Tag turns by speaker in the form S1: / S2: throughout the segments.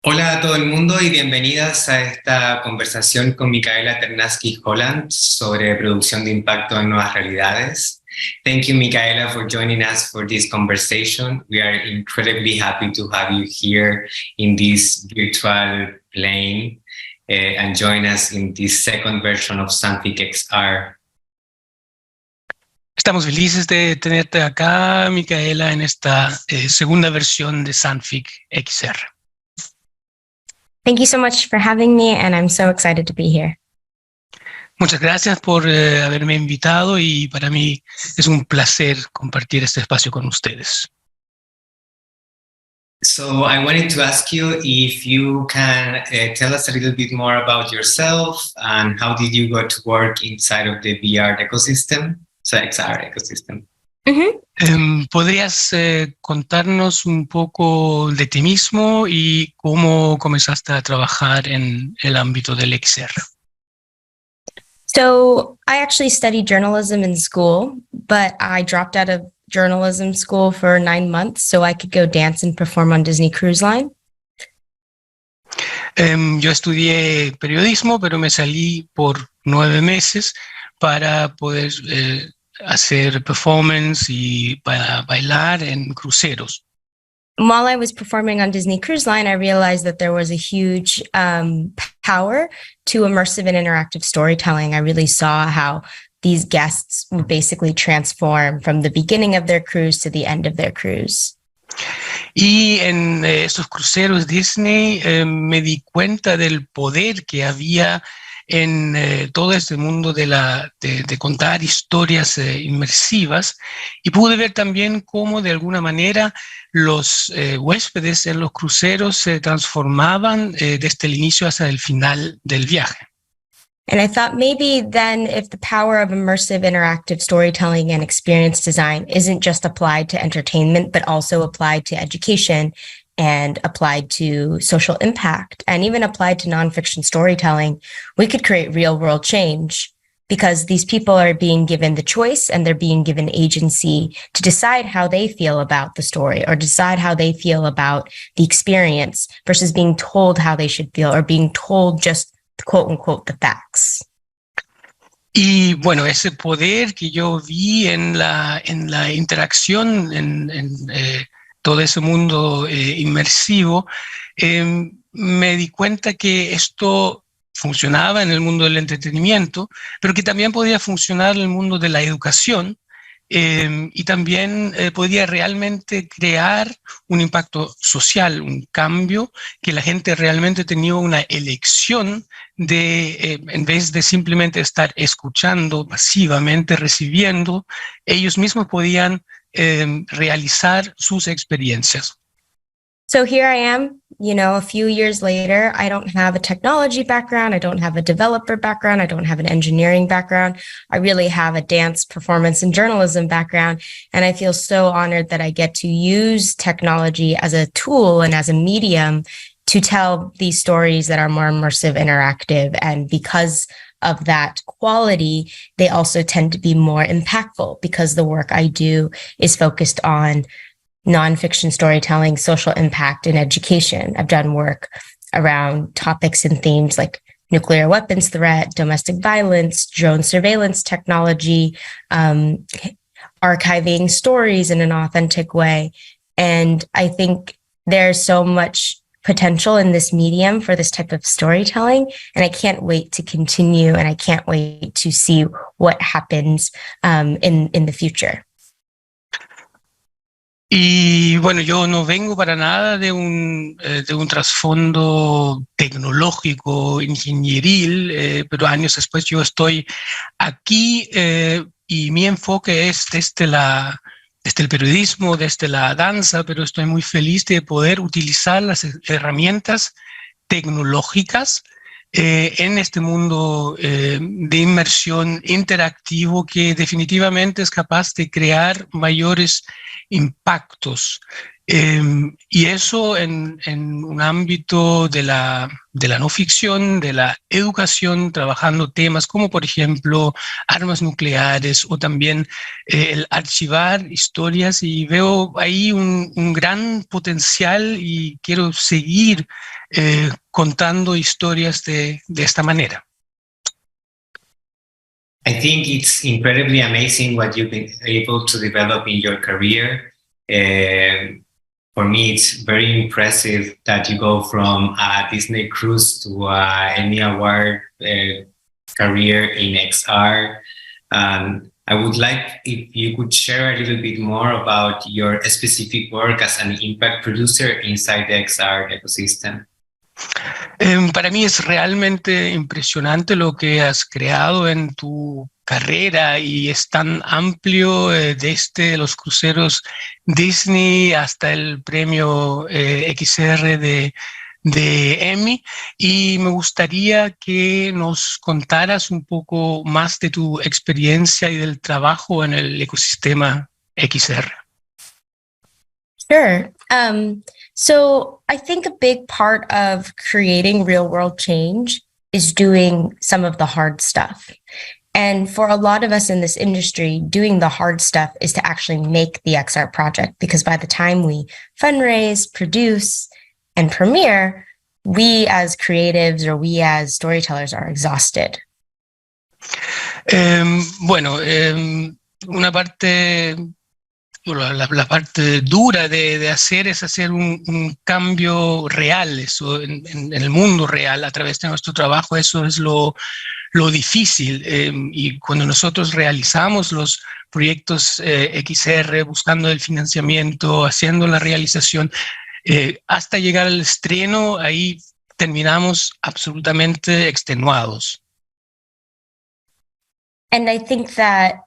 S1: Hola a todo el mundo y bienvenidas a esta conversación con Michaela Ternasky Holland sobre producción de impacto en nuevas realidades. Thank you, Michaela, for joining us for this conversation. We are incredibly happy to have you here in this virtual plane and join us in this second version of SANFIC XR.
S2: Estamos felices de tenerte acá, Micaela, en esta segunda versión de SANFIC XR.
S3: Thank you so much for having me, and I'm so excited to be here.
S2: Muchas gracias por haberme invitado y para mí es un placer compartir este espacio con ustedes.
S1: So I wanted to ask you if you can tell us a little bit more about yourself and how did you go to work inside of the VR ecosystem, so XR ecosystem.
S2: ¿Podrías contarnos un poco de ti mismo y cómo comenzaste a trabajar en el ámbito del XR?
S3: So I actually studied journalism in school, but I dropped out of journalism school for 9 months so I could go dance and perform on Disney Cruise Line.
S2: Yo estudié periodismo, pero me salí por 9 meses para poder hacer performance y para bailar en cruceros.
S3: While I was performing on Disney Cruise Line, I realized that there was a huge power to immersive and interactive storytelling. I really saw how these guests would basically transform from the beginning of their cruise to the end of their cruise.
S2: Y en estos cruceros Disney me di cuenta del poder que había en todo este mundo de contar historias inmersivas, y pude ver también cómo de alguna manera los huéspedes en los cruceros se transformaban desde el inicio hasta el final del viaje.
S3: And I thought maybe then if the power of immersive interactive storytelling and experience design isn't just applied to entertainment, but also applied to education and applied to social impact and even applied to nonfiction storytelling, we could create real world change because these people are being given the choice and they're being given agency to decide how they feel about the story or decide how they feel about the experience versus being told how they should feel or being told just quote unquote the facts.
S2: Y bueno, ese poder que yo vi en la interacción, en todo ese mundo inmersivo, me di cuenta que esto funcionaba en el mundo del entretenimiento, pero que también podía funcionar en el mundo de la educación, y también podía realmente crear un impacto social, un cambio, que la gente realmente tenía una elección de, en vez de simplemente estar escuchando pasivamente, recibiendo, ellos mismos podían realizar sus experiencias.
S3: So here I am, a few years later. I don't have a technology background. I don't have a developer background. I don't have an engineering background. I really have a dance, performance, and journalism background. And I feel so honored that I get to use technology as a tool and as a medium to tell these stories that are more immersive, interactive. And because of that quality, they also tend to be more impactful because the work I do is focused on nonfiction storytelling, social impact, and education. I've done work around topics and themes like nuclear weapons threat, domestic violence, drone surveillance technology, archiving stories in an authentic way. And I think there's so much potential in this medium for this type of storytelling, and I can't wait to continue, and I can't wait to see what happens in the future.
S2: Y bueno, yo no vengo para nada de un trasfondo tecnológico, ingenieril, pero años después yo estoy aquí y mi enfoque es desde el periodismo, desde la danza, pero estoy muy feliz de poder utilizar las herramientas tecnológicas en este mundo de inmersión interactivo que definitivamente es capaz de crear mayores impactos Y eso en un ámbito de la no ficción, de la educación, trabajando temas como, por ejemplo, armas nucleares o también el archivar historias, y veo ahí un gran potencial y quiero seguir contando historias de esta manera.
S1: I think it's incredibly amazing what you've been able to develop in your career. For me, it's very impressive that you go from a Disney cruise to a Emmy Award career in XR. I would like if you could share a little bit more about your specific work as an impact producer inside the XR ecosystem.
S2: Para mí es realmente impresionante lo que has creado en tu carrera y es tan amplio, desde los cruceros Disney hasta el premio XR de Emmy, y me gustaría que nos contaras un poco más de tu experiencia y del trabajo en el ecosistema XR.
S3: Sure. So I think a big part of creating real world change is doing some of the hard stuff. And for a lot of us in this industry, doing the hard stuff is to actually make the XR project, because by the time we fundraise, produce, and premiere, we as creatives or we as storytellers are exhausted.
S2: Una parte... La parte dura de hacer es hacer un cambio real, eso en el mundo real a través de nuestro trabajo. Eso es lo difícil, y cuando nosotros realizamos los proyectos XR, buscando el financiamiento, haciendo la realización, hasta llegar al estreno, ahí terminamos absolutamente extenuados.
S3: And I think that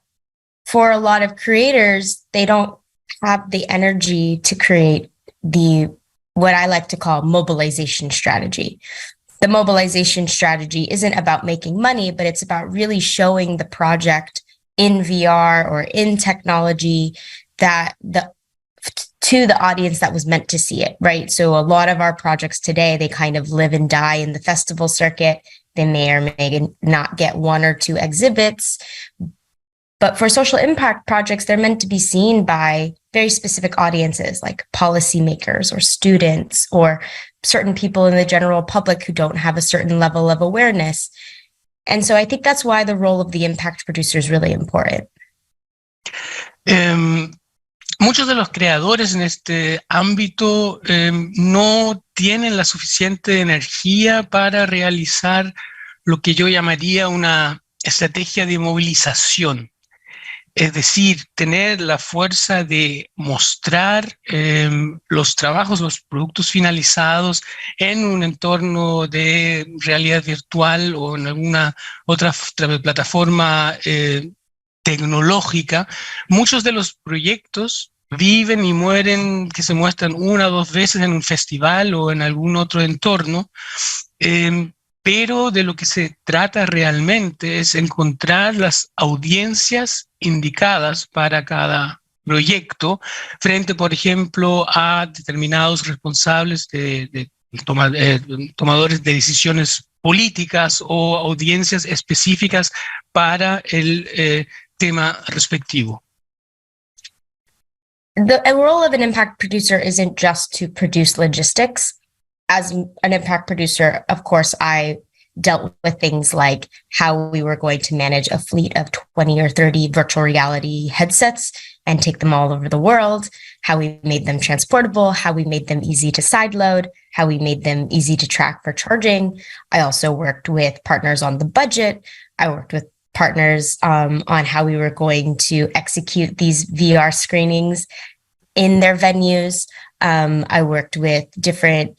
S3: for a lot of creators, they don't have the energy to create what I like to call mobilization strategy. The mobilization strategy isn't about making money, but it's about really showing the project in VR or in technology to the audience that was meant to see it, right? So a lot of our projects today, they kind of live and die in the festival circuit. They may or may not get one or two exhibits. But for social impact projects, they're meant to be seen by very specific audiences like policymakers or students or certain people in the general public who don't have a certain level of awareness. And so I think that's why the role of the impact producer is really important.
S2: Muchos de los creadores en este ámbito no tienen la suficiente energía para realizar lo que yo llamaría una estrategia de movilización. Es decir, tener la fuerza de mostrar los trabajos, los productos finalizados en un entorno de realidad virtual o en alguna otra plataforma tecnológica. Muchos de los proyectos viven y mueren, que se muestran una o dos veces en un festival o en algún otro entorno, pero de lo que se trata realmente es encontrar las audiencias indicadas para cada proyecto frente, por ejemplo, a determinados responsables tomadores de decisiones políticas o audiencias específicas para el tema respectivo.
S3: The role of an impact producer isn't just to produce logistics. As an impact producer, of course, I dealt with things like how we were going to manage a fleet of 20 or 30 virtual reality headsets and take them all over the world, how we made them transportable, how we made them easy to sideload, how we made them easy to track for charging. I also worked with partners on the budget. I worked with partners on how we were going to execute these VR screenings in their venues. I worked with different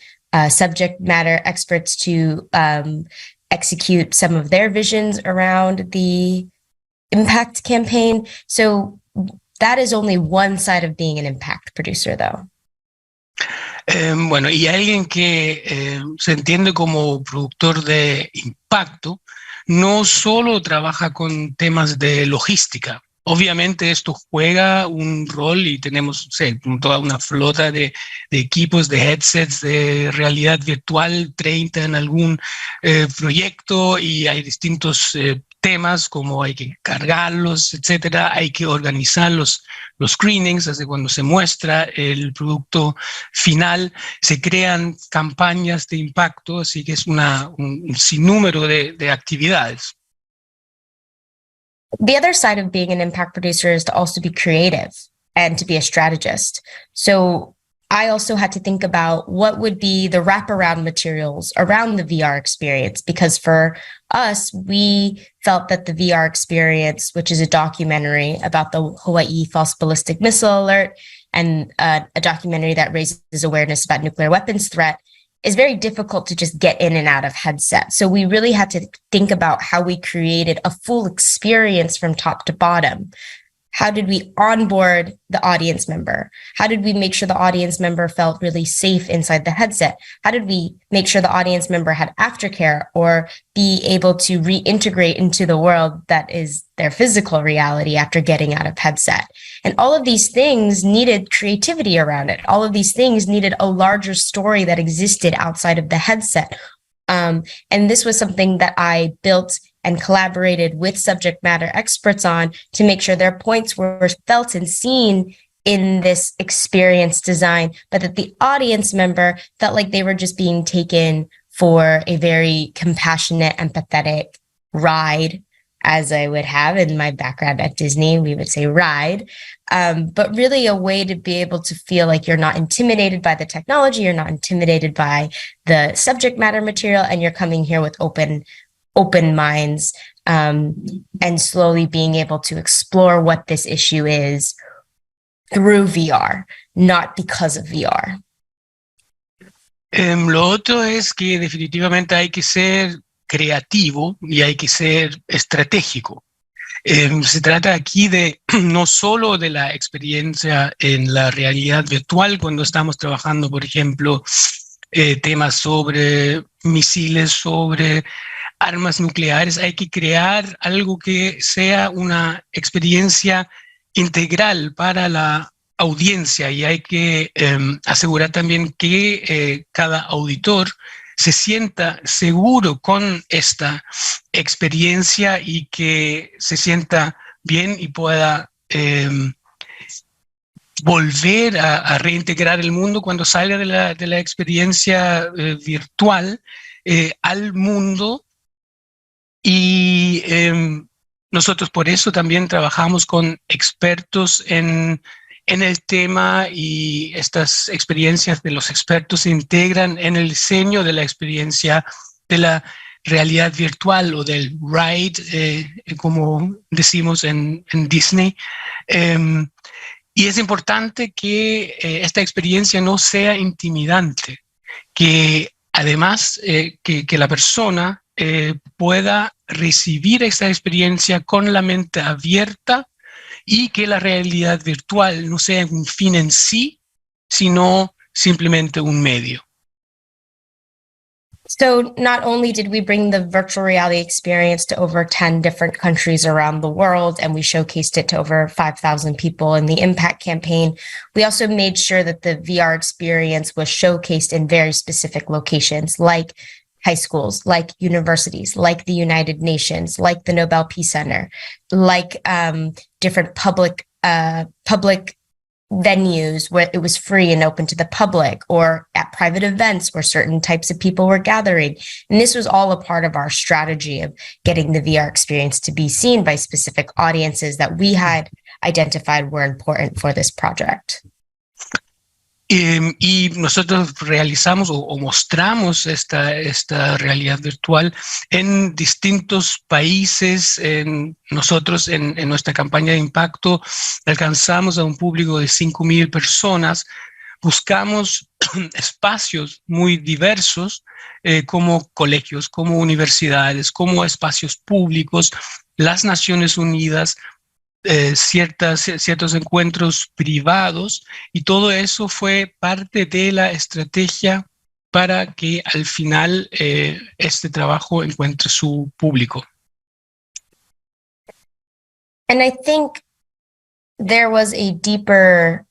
S3: subject matter experts to execute some of their visions around the impact campaign. So that is only one side of being an impact producer, though.
S2: Bueno, y alguien que se entiende como productor de impacto no solo trabaja con temas de logística Obviamente esto juega un rol y tenemos toda una flota de equipos, de headsets de realidad virtual, 30 en algún proyecto, y hay distintos temas como hay que cargarlos, etcétera. Hay que organizar los screenings, desde cuando se muestra el producto final, se crean campañas de impacto, así que es un sinnúmero de actividades.
S3: The other side of being an impact producer is to also be creative and to be a strategist. So I also had to think about what would be the wraparound materials around the VR experience, because for us, we felt that the VR experience, which is a documentary about the Hawaii false ballistic missile alert and a documentary that raises awareness about nuclear weapons threat, is very difficult to just get in and out of headset. So we really had to think about how we created a full experience from top to bottom. How did we onboard the audience member? How did we make sure the audience member felt really safe inside the headset? How did we make sure the audience member had aftercare or be able to reintegrate into the world that is their physical reality after getting out of headset? And all of these things needed creativity around it. All of these things needed a larger story that existed outside of the headset. And this was something that I built and collaborated with subject matter experts on to make sure their points were felt and seen in this experience design, but that the audience member felt like they were just being taken for a very compassionate, empathetic ride, as I would have in my background at Disney, we would say ride, but really a way to be able to feel like you're not intimidated by the technology, you're not intimidated by the subject matter material, and you're coming here with open minds, and slowly being able to explore what this issue is through VR, not because of VR.
S2: Lo otro es que definitivamente hay que ser creativo y hay que ser estratégico. Se trata aquí de no solo de la experiencia en la realidad virtual, cuando estamos trabajando, por ejemplo, temas sobre misiles, sobre armas nucleares. Hay que crear algo que sea una experiencia integral para la audiencia, y hay que asegurar también que cada auditor se sienta seguro con esta experiencia y que se sienta bien y pueda volver a reintegrar el mundo cuando salga de la experiencia virtual al mundo. Y nosotros por eso también trabajamos con expertos en el tema, y estas experiencias de los expertos se integran en el diseño de la experiencia de la realidad virtual o del ride, como decimos en Disney. Y es importante que esta experiencia no sea intimidante, que además que la persona pueda recibir esta experiencia con la mente abierta, y que la realidad virtual no sea un fin en sí, sino simplemente un medio.
S3: So not only did we bring the virtual reality experience to over 10 different countries around the world, and we showcased it to over 5,000 people in the Impact campaign, we also made sure that the VR experience was showcased in very specific locations, like high schools, like universities, like the United Nations, like the Nobel Peace Center, like different public venues where it was free and open to the public, or at private events where certain types of people were gathering. And this was all a part of our strategy of getting the VR experience to be seen by specific audiences that we had identified were important for this project.
S2: Y nosotros realizamos o mostramos esta realidad virtual en distintos países. Nosotros en nuestra campaña de impacto alcanzamos a un público de 5,000 personas. Buscamos espacios muy diversos, como colegios, como universidades, como espacios públicos, las Naciones Unidas, ciertos encuentros privados, y todo eso fue parte de la estrategia para que al final este trabajo encuentre su público.
S3: And I think there was a deeper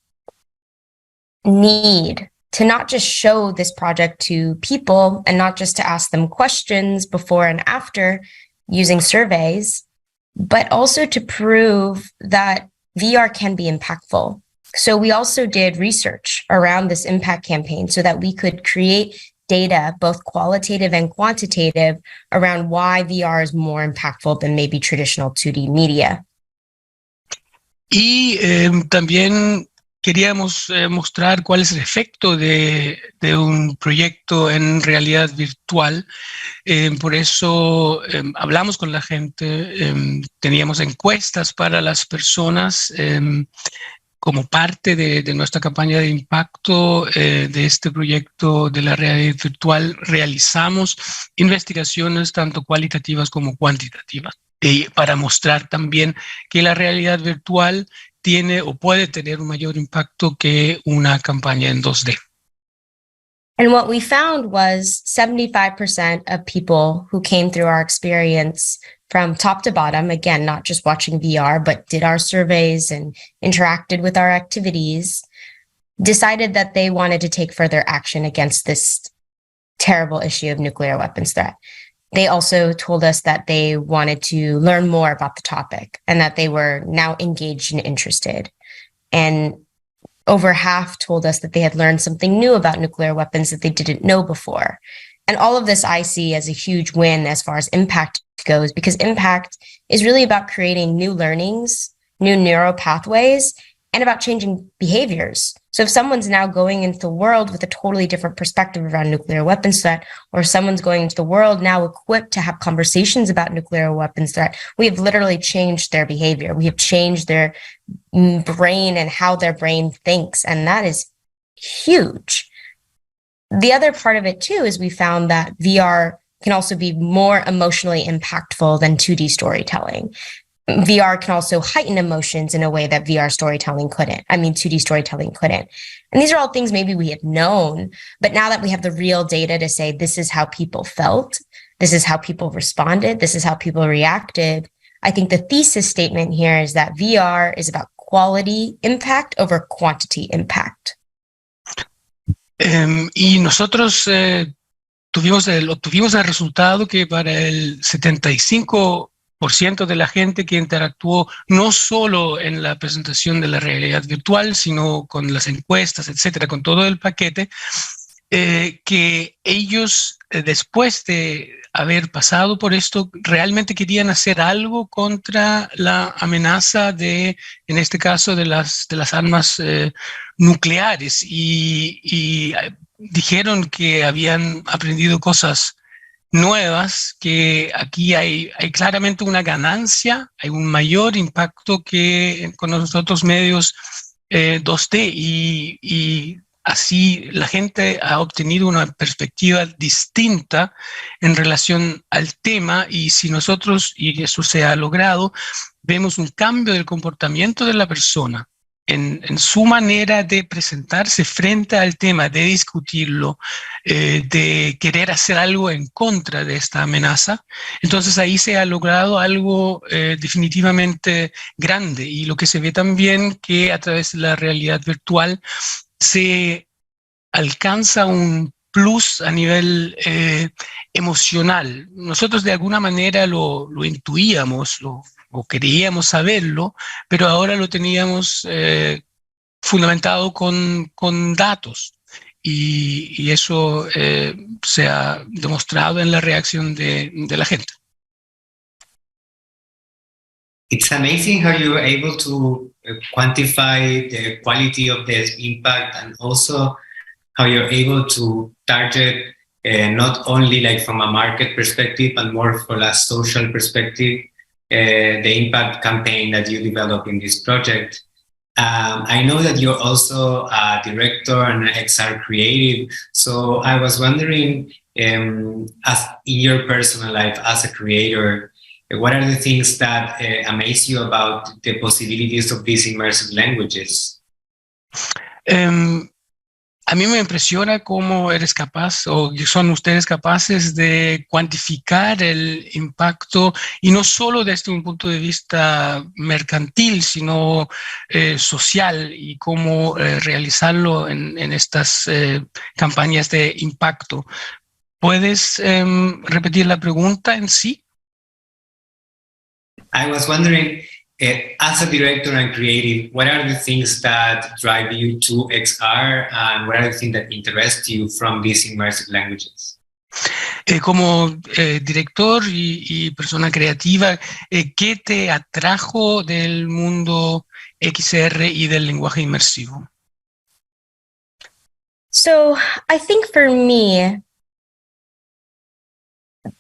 S3: need to not just show this project to people and not just to ask them questions before and after using surveys, but also to prove that VR can be impactful. So we also did research around this impact campaign so that we could create data, both qualitative and quantitative, around why VR is more impactful than maybe traditional 2D media.
S2: Y también queríamos mostrar cuál es el efecto de un proyecto en realidad virtual. Por eso hablamos con la gente, teníamos encuestas para las personas como parte de nuestra campaña de impacto de este proyecto de la realidad virtual. Realizamos investigaciones tanto cualitativas como cuantitativas para mostrar también que la realidad virtual tiene o puede tener un mayor impacto que una campaña en 2D.
S3: And what we found was 75% of people who came through our experience from top to bottom, again, not just watching VR, but did our surveys and interacted with our activities, decided that they wanted to take further action against this terrible issue of nuclear weapons threat. They also told us that they wanted to learn more about the topic and that they were now engaged and interested. And over half told us that they had learned something new about nuclear weapons that they didn't know before. And all of this I see as a huge win as far as impact goes, because impact is really about creating new learnings, new neural pathways, and about changing behaviors. So if someone's now going into the world with a totally different perspective around nuclear weapons threat, or someone's going into the world now equipped to have conversations about nuclear weapons threat, we have literally changed their behavior. We have changed their brain and how their brain thinks. And that is huge. The other part of it too is we found that VR can also be more emotionally impactful than 2D storytelling. VR can also heighten emotions in a way that 2D storytelling couldn't. And these are all things maybe we had known, but now that we have the real data to say this is how people felt, this is how people responded, this is how people reacted, I think the thesis statement here is that VR is about quality impact over quantity impact.
S2: Y nosotros obtuvimos el resultado que para el 75% de la gente que interactuó no solo en la presentación de la realidad virtual, sino con las encuestas, etcétera, con todo el paquete, que ellos, después de haber pasado por esto, realmente querían hacer algo contra la amenaza de, en este caso, de las armas nucleares, y dijeron que habían aprendido cosas nuevas, que aquí hay claramente una ganancia, hay un mayor impacto que con los otros medios 2D, y así la gente ha obtenido una perspectiva distinta en relación al tema, y si nosotros, y eso se ha logrado, vemos un cambio del comportamiento de la persona en su manera de presentarse frente al tema, de discutirlo, de querer hacer algo en contra de esta amenaza. Entonces ahí se ha logrado algo definitivamente grande, y lo que se ve también que a través de la realidad virtual se alcanza un plus a nivel emocional. Nosotros de alguna manera lo intuíamos, o queríamos saberlo, pero ahora lo teníamos fundamentado con datos, y eso se ha demostrado en la reacción de la gente.
S1: It's amazing how you were able to quantify the quality of the impact, and also how you're able to target not only like from a market perspective, but more from a social perspective, the impact campaign that you developed in this project. I know that you're also a director and an XR creative, so I was wondering, as in your personal life as a creator, what are the things that amaze you about the possibilities of these immersive languages?
S2: A mí me impresiona cómo eres capaz o son ustedes capaces de cuantificar el impacto y no solo desde un punto de vista mercantil, sino social y cómo realizarlo en estas campañas de impacto. ¿Puedes repetir la pregunta en sí?
S1: I was wondering, as a director and creative, what are the things that drive you to XR and what are the things that interest you from these immersive languages?
S2: Como director y persona creativa, ¿qué te atrajo del mundo XR y del lenguaje inmersivo?
S3: So I think for me,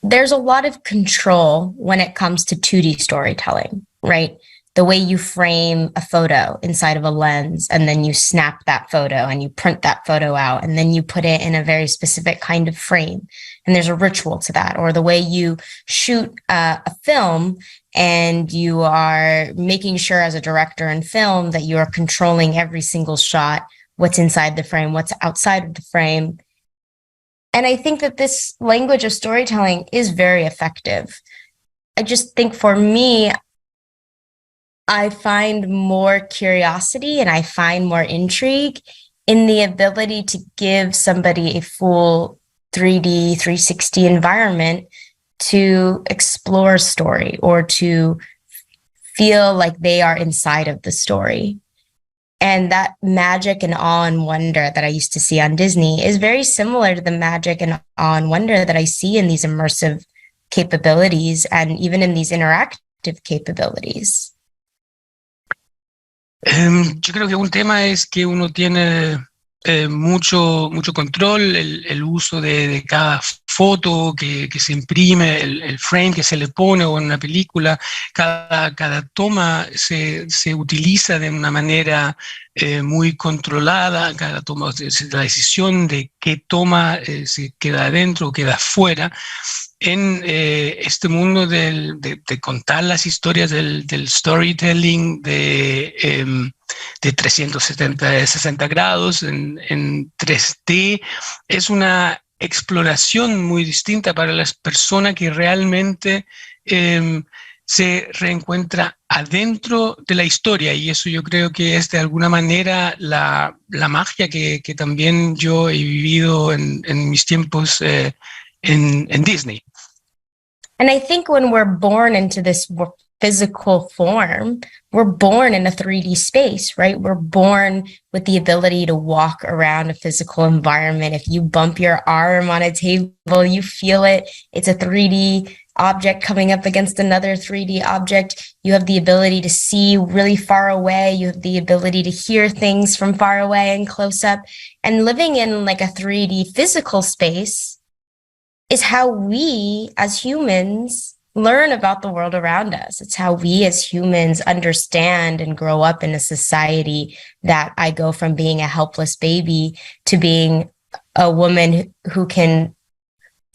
S3: there's a lot of control when it comes to 2D storytelling, right? The way you frame a photo inside of a lens, and then you snap that photo and you print that photo out, and then you put it in a very specific kind of frame. And there's a ritual to that. Or the way you shoot a film and you are making sure as a director in film that you are controlling every single shot, what's inside the frame, what's outside of the frame. And I think that this language of storytelling is very effective. I just think for me, I find more curiosity and I find more intrigue in the ability to give somebody a full 3D, 360 environment to explore a story or to feel like they are inside of the story. And that magic and awe and wonder that I used to see on Disney is very similar to the magic and awe and wonder that I see in these immersive capabilities and even in these interactive capabilities.
S2: Yo creo que un tema es que uno tiene mucho control, el uso de cada foto que se imprime, el frame que se le pone o en una película, cada toma se utiliza de una manera muy controlada, cada toma, la decisión de qué toma se queda adentro o queda afuera. En este mundo de contar las historias del storytelling de 360 grados en 3D, es una exploración muy distinta para las personas que realmente se reencuentra adentro de la historia, y eso yo creo que es de alguna manera la magia que también yo he vivido en mis tiempos in Disney.
S3: And I think when we're born into this physical form, we're born in a 3D space, right? We're born with the ability to walk around a physical environment. If you bump your arm on a table, you feel it. It's a 3D object coming up against another 3D object. You have the ability to see really far away. You have the ability to hear things from far away and close up. And living in like a 3D physical space is how we as humans learn about the world around us. It's how we as humans understand and grow up in a society that I go from being a helpless baby to being a woman who can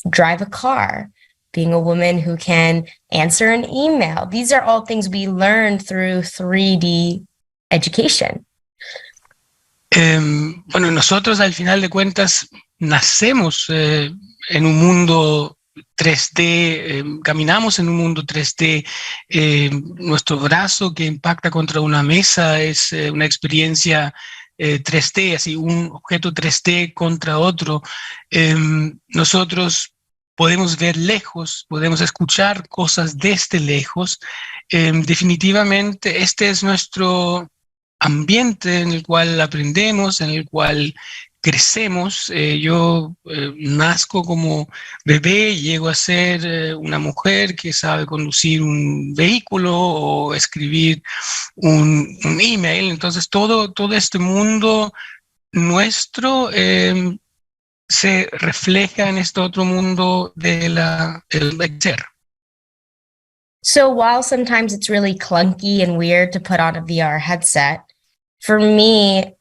S3: drive a car, being a woman who can answer an email. These are all things we learn through 3D education.
S2: Bueno, nosotros al final de cuentas nacemos en un mundo 3D, caminamos en un mundo 3D, nuestro brazo que impacta contra una mesa es una experiencia 3D, así un objeto 3D contra otro. Nosotros podemos ver lejos, podemos escuchar cosas desde lejos. Definitivamente este es nuestro ambiente en el cual aprendemos, en el cual crecemos. Yo nazco como bebé, llego a ser una mujer que sabe conducir un vehículo o escribir un email. Entonces todo este mundo nuestro se refleja en este otro mundo del ser.
S3: So while sometimes it's really clunky and weird to put on a VR headset, for me,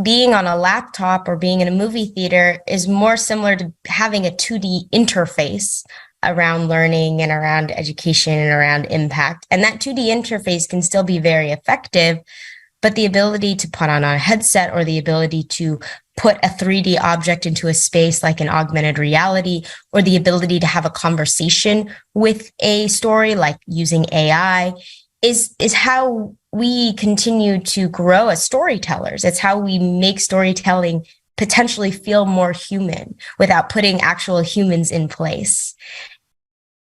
S3: being on a laptop or being in a movie theater is more similar to having a 2D interface around learning and around education and around impact. And that 2D interface can still be very effective, but the ability to put on a headset or the ability to put a 3D object into a space like an augmented reality, or the ability to have a conversation with a story like using AI is how we continue to grow as storytellers. It's how we make storytelling potentially feel more human without putting actual humans in place.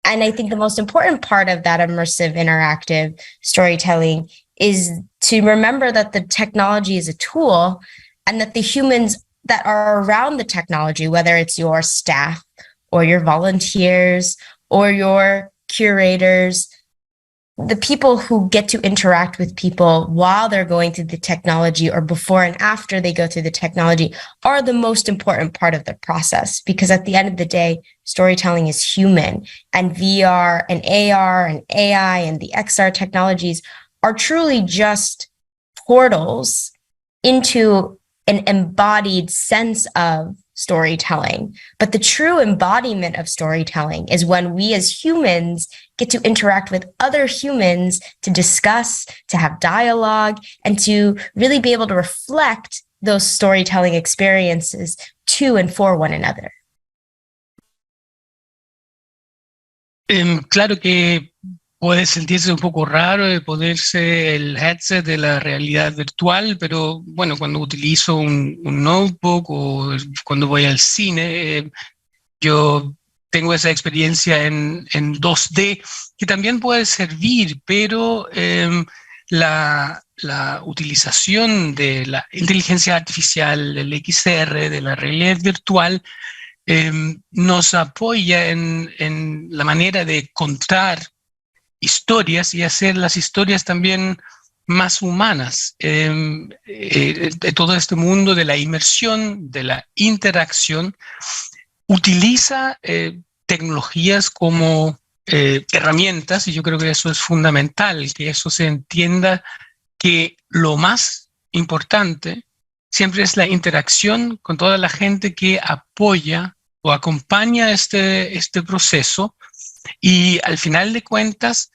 S3: And I think the most important part of that immersive, interactive storytelling is to remember that the technology is a tool, and that the humans that are around the technology, whether it's your staff or your volunteers or your curators, the people who get to interact with people while they're going through the technology or before and after they go through the technology, are the most important part of the process. Because at the end of the day, storytelling is human, and VR and AR and AI and the XR technologies are truly just portals into an embodied sense of storytelling. But the true embodiment of storytelling is when we as humans get to interact with other humans to discuss, to have dialogue, and to really be able to reflect those storytelling experiences to and for one another.
S2: Claro que puede sentirse un poco raro de ponerse el headset de la realidad virtual, pero bueno, cuando utilizo un notebook o cuando voy al cine, yo tengo esa experiencia en 2D que también puede servir, pero la utilización de la inteligencia artificial, del XR, de la realidad virtual, nos apoya en la manera de contar historias y hacer las historias también más humanas. Todo este mundo de la inmersión, de la interacción, utiliza tecnologías como herramientas, y yo creo que eso es fundamental, que eso se entienda, que lo más importante siempre es la interacción con toda la gente que apoya o acompaña este proceso, y al final de cuentas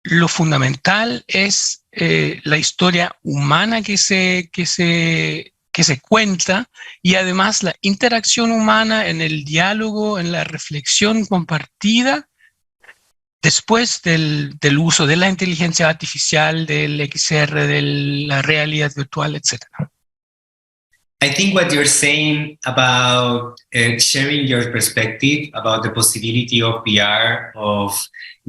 S2: lo fundamental es la historia humana que se cuenta, y además la interacción humana en el diálogo, en la reflexión compartida después del uso de la inteligencia artificial, del XR, de la realidad virtual, etc.
S1: I think what you're saying about sharing your perspective about the possibility of VR, of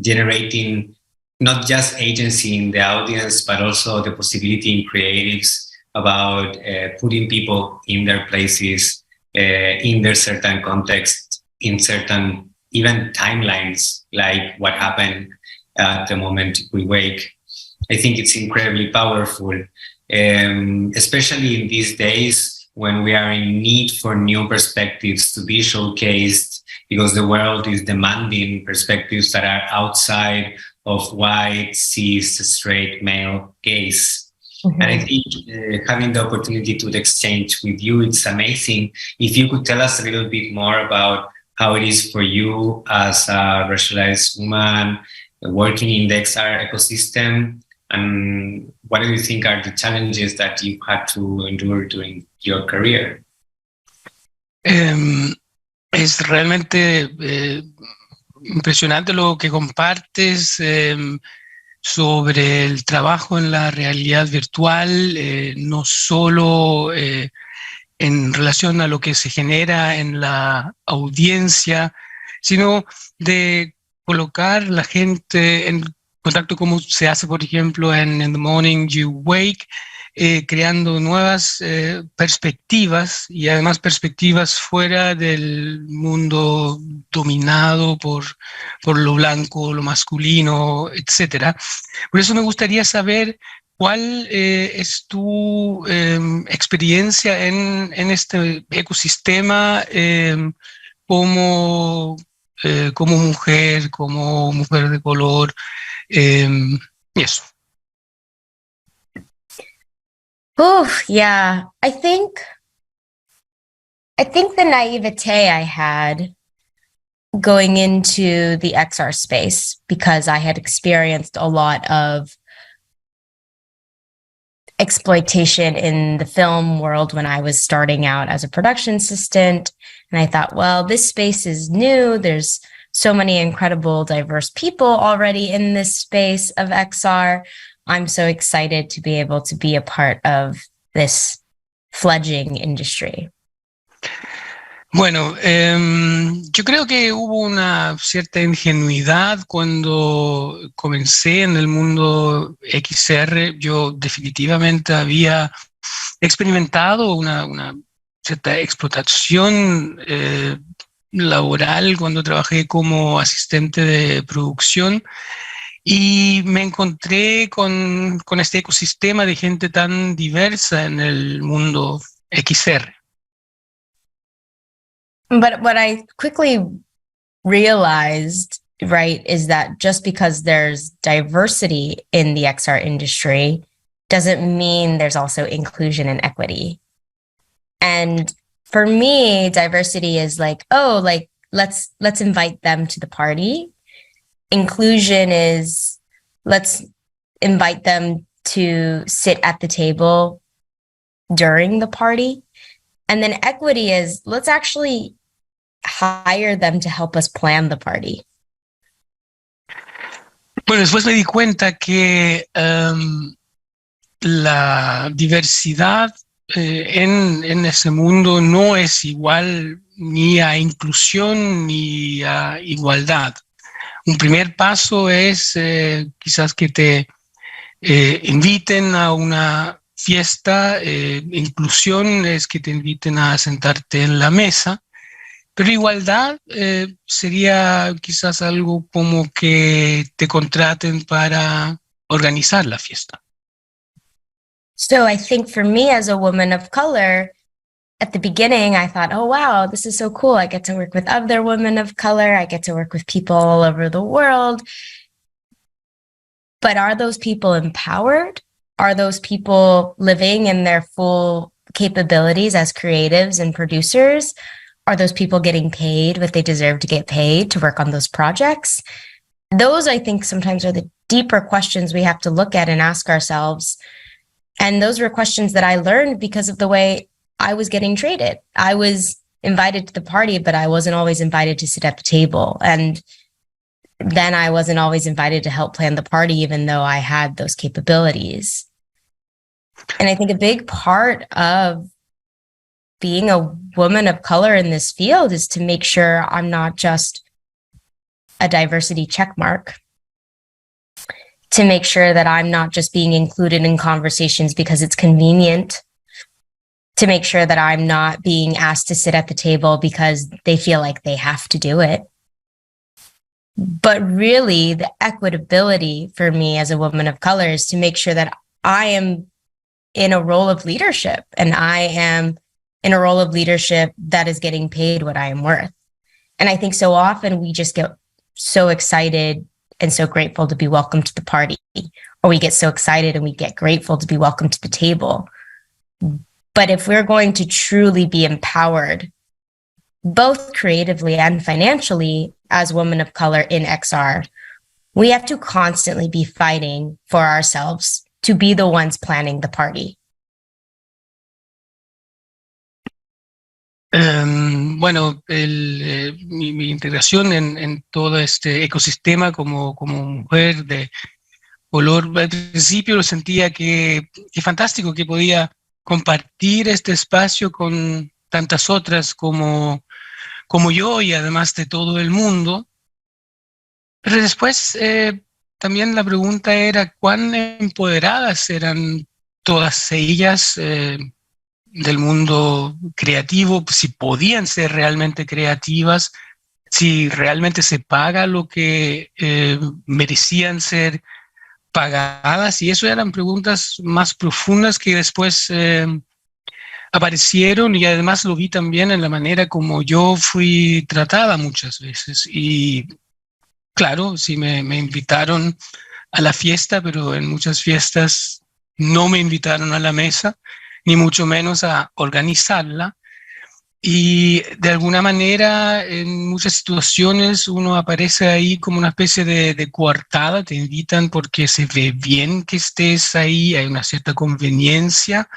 S1: generating not just agency in the audience, but also the possibility in creatives about putting people in their places, in their certain context, in certain even timelines, like what happened at the moment we wake. I think it's incredibly powerful, especially in these days when we are in need for new perspectives to be showcased, because the world is demanding perspectives that are outside of white, cis, straight male gaze. Mm-hmm. And I think having the opportunity to exchange with you, it's amazing. If you could tell us a little bit more about how it is for you as a racialized woman working in the XR ecosystem, and what do you think are the challenges that you've had to endure during your career?
S2: Es realmente impresionante lo que compartes sobre el trabajo en la realidad virtual, no solo en relación a lo que se genera en la audiencia, sino de colocar la gente en contacto como se hace, por ejemplo, en In the Morning You Wake, creando nuevas perspectivas, y además perspectivas fuera del mundo dominado por lo blanco, lo masculino, etc. Por eso me gustaría saber cuál es tu experiencia en este ecosistema como mujer de color, y eso.
S3: Yeah. I think the naivete I had going into the XR space, because I had experienced a lot of exploitation in the film world when I was starting out as a production assistant. And I thought, well, this space is new. There's so many incredible, diverse people already in this space of XR. I'm so excited to be able to be a part of this fledgling industry.
S2: Bueno, yo creo que hubo una cierta ingenuidad cuando comencé en el mundo XR. Yo definitivamente había experimentado una cierta explotación laboral cuando trabajé como asistente de producción y me encontré con este ecosistema de gente tan diversa en el mundo XR.
S3: But what I quickly realized, right, is that just because there's diversity in the XR industry doesn't mean there's also inclusion and equity. And for me, diversity is like, oh, like let's invite them to the party. Inclusion is let's invite them to sit at the table during the party. And then equity is let's actually hire them to help us plan the party.
S2: Bueno, después me di cuenta que la diversidad en ese mundo no es igual ni a inclusión ni a igualdad. Un primer paso es quizás que te inviten a una fiesta, inclusión es que te inviten a sentarte en la mesa. Pero igualdad sería quizás algo como que te contraten para organizar la fiesta.
S3: So I think for me as a woman of color, at the beginning, I thought, oh, wow, this is so cool. I get to work with other women of color. I get to work with people all over the world. But are those people empowered? Are those people living in their full capabilities as creatives and producers? Are those people getting paid what they deserve to get paid to work on those projects? Those, I think, sometimes are the deeper questions we have to look at and ask ourselves. And those were questions that I learned because of the way I was getting treated. I was invited to the party, but I wasn't always invited to sit at the table. And then I wasn't always invited to help plan the party, even though I had those capabilities. And I think a big part of being a woman of color in this field is to make sure I'm not just a diversity checkmark, to make sure that I'm not just being included in conversations because it's convenient, to make sure that I'm not being asked to sit at the table because they feel like they have to do it. But really, the equitability for me as a woman of color is to make sure that I am in a role of leadership and I am in a role of leadership that is getting paid what I am worth. And I think so often we just get so excited and so grateful to be welcomed to the party, or we get so excited and we get grateful to be welcomed to the table. But if we're going to truly be empowered, both creatively and financially as women of color in XR, we have to constantly be fighting for ourselves to be the ones planning the party.
S2: Bueno, mi integración en todo este ecosistema como mujer de color, al principio lo sentía que fantástico que podía compartir este espacio con tantas otras como yo y además de todo el mundo. Pero después también la pregunta era cuán empoderadas eran todas ellas del mundo creativo, si podían ser realmente creativas, si realmente se paga lo que merecían ser pagadas, y eso eran preguntas más profundas que después aparecieron, y además lo vi también en la manera como yo fui tratada muchas veces. Y claro, sí me invitaron a la fiesta, pero en muchas fiestas no me invitaron a la mesa, ni mucho menos a organizarla. Y de alguna manera, en muchas situaciones, uno aparece ahí como una especie de coartada, te invitan porque se ve bien que estés ahí, hay una cierta conveniencia,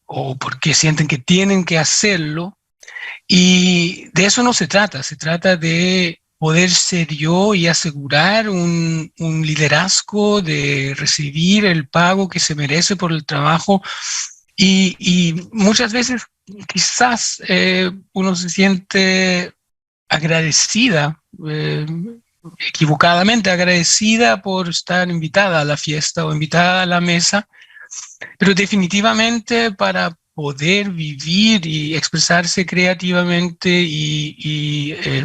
S2: o porque sienten que tienen que hacerlo. Y de eso no se trata de poder ser yo y asegurar un liderazgo, de recibir el pago que se merece por el trabajo. Y muchas veces quizás uno se siente agradecida, equivocadamente agradecida por estar invitada a la fiesta o invitada a la mesa, pero definitivamente para poder vivir y expresarse creativamente y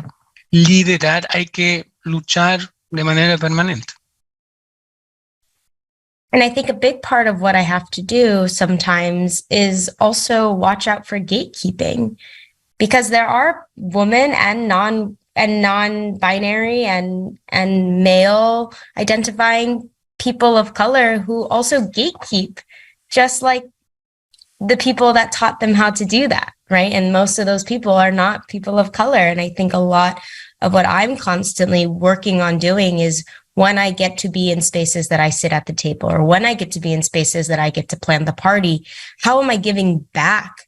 S2: liderar hay que luchar de manera permanente.
S3: And I think a big part of what I have to do sometimes is also watch out for gatekeeping, because there are women and non-binary and male identifying people of color who also gatekeep, just like the people that taught them how to do that, right? And most of those people are not people of color. And I think a lot of what I'm constantly working on doing is, when I get to be in spaces that I sit at the table, or when I get to be in spaces that I get to plan the party, how am I giving back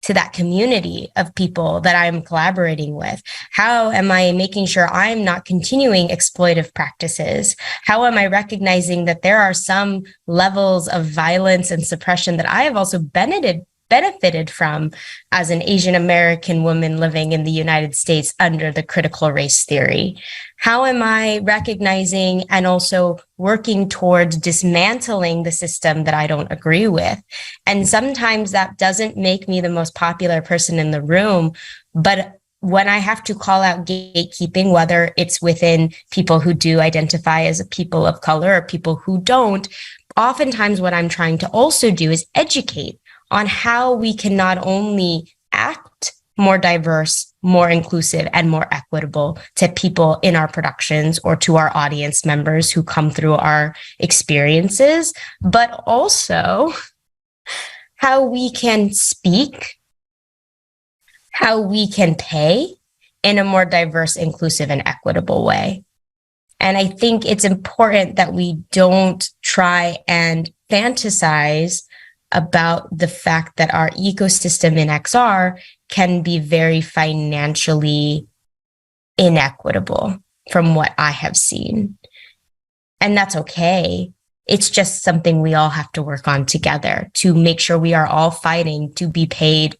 S3: to that community of people that I'm collaborating with? How am I making sure I'm not continuing exploitive practices? How am I recognizing that there are some levels of violence and suppression that I have also benefited from as an Asian American woman living in the United States under the critical race theory? How am I recognizing and also working towards dismantling the system that I don't agree with? And sometimes that doesn't make me the most popular person in the room, but when I have to call out gatekeeping, whether it's within people who do identify as a people of color or people who don't, oftentimes what I'm trying to also do is educate on how we can not only act more diverse, more inclusive, and more equitable to people in our productions or to our audience members who come through our experiences, but also how we can speak, how we can pay in a more diverse, inclusive, and equitable way. And I think it's important that we don't try and fantasize about the fact that our ecosystem in XR can be very financially inequitable from what I have seen. And that's okay. It's just something we all have to work on together to make sure we are all fighting to be paid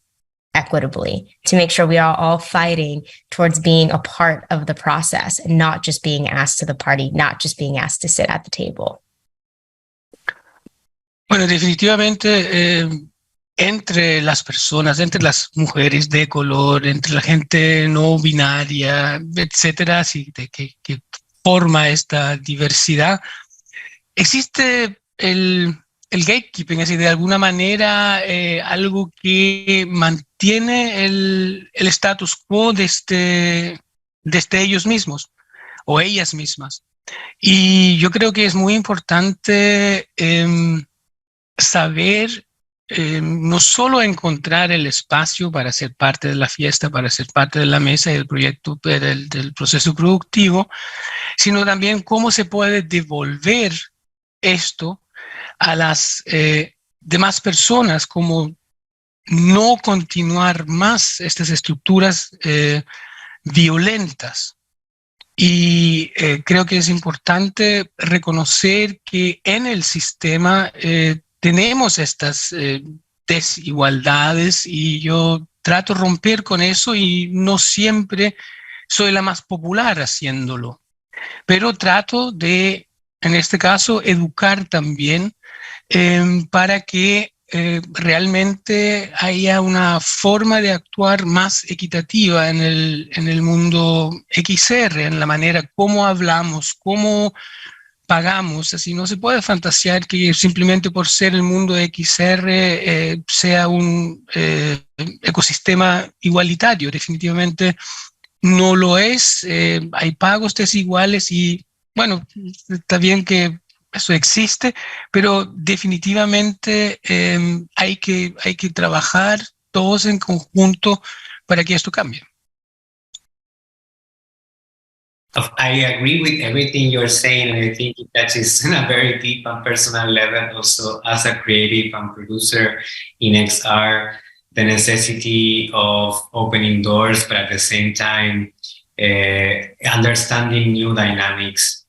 S3: equitably, to make sure we are all fighting towards being a part of the process and not just being asked to the party, not just being asked to sit at the table.
S2: Bueno, definitivamente entre las personas, entre las mujeres de color, entre la gente no binaria, etcétera, así que forma esta diversidad, existe el gatekeeping, es decir, de alguna manera algo que mantiene el status quo desde ellos mismos o ellas mismas. Y yo creo que es muy importante saber no solo encontrar el espacio para ser parte de la fiesta, para ser parte de la mesa y del proyecto, del proceso productivo, sino también cómo se puede devolver esto a las demás personas, como no continuar más estas estructuras violentas. Y creo que es importante reconocer que en el sistema tenemos estas desigualdades, y yo trato de romper con eso, y no siempre soy la más popular haciéndolo, pero trato de, en este caso, educar también para que realmente haya una forma de actuar más equitativa en el mundo XR, en la manera como hablamos, cómo pagamos. Así no se puede fantasear que simplemente por ser el mundo XR sea un ecosistema igualitario. Definitivamente no lo es. Hay pagos desiguales y, bueno, está bien que eso existe, pero definitivamente hay que trabajar todos en conjunto para que esto cambie.
S1: I agree with everything you're saying, and I think it touches on a very deep and personal level. Also, as a creative and producer in XR, the necessity of opening doors, but at the same time, understanding new dynamics,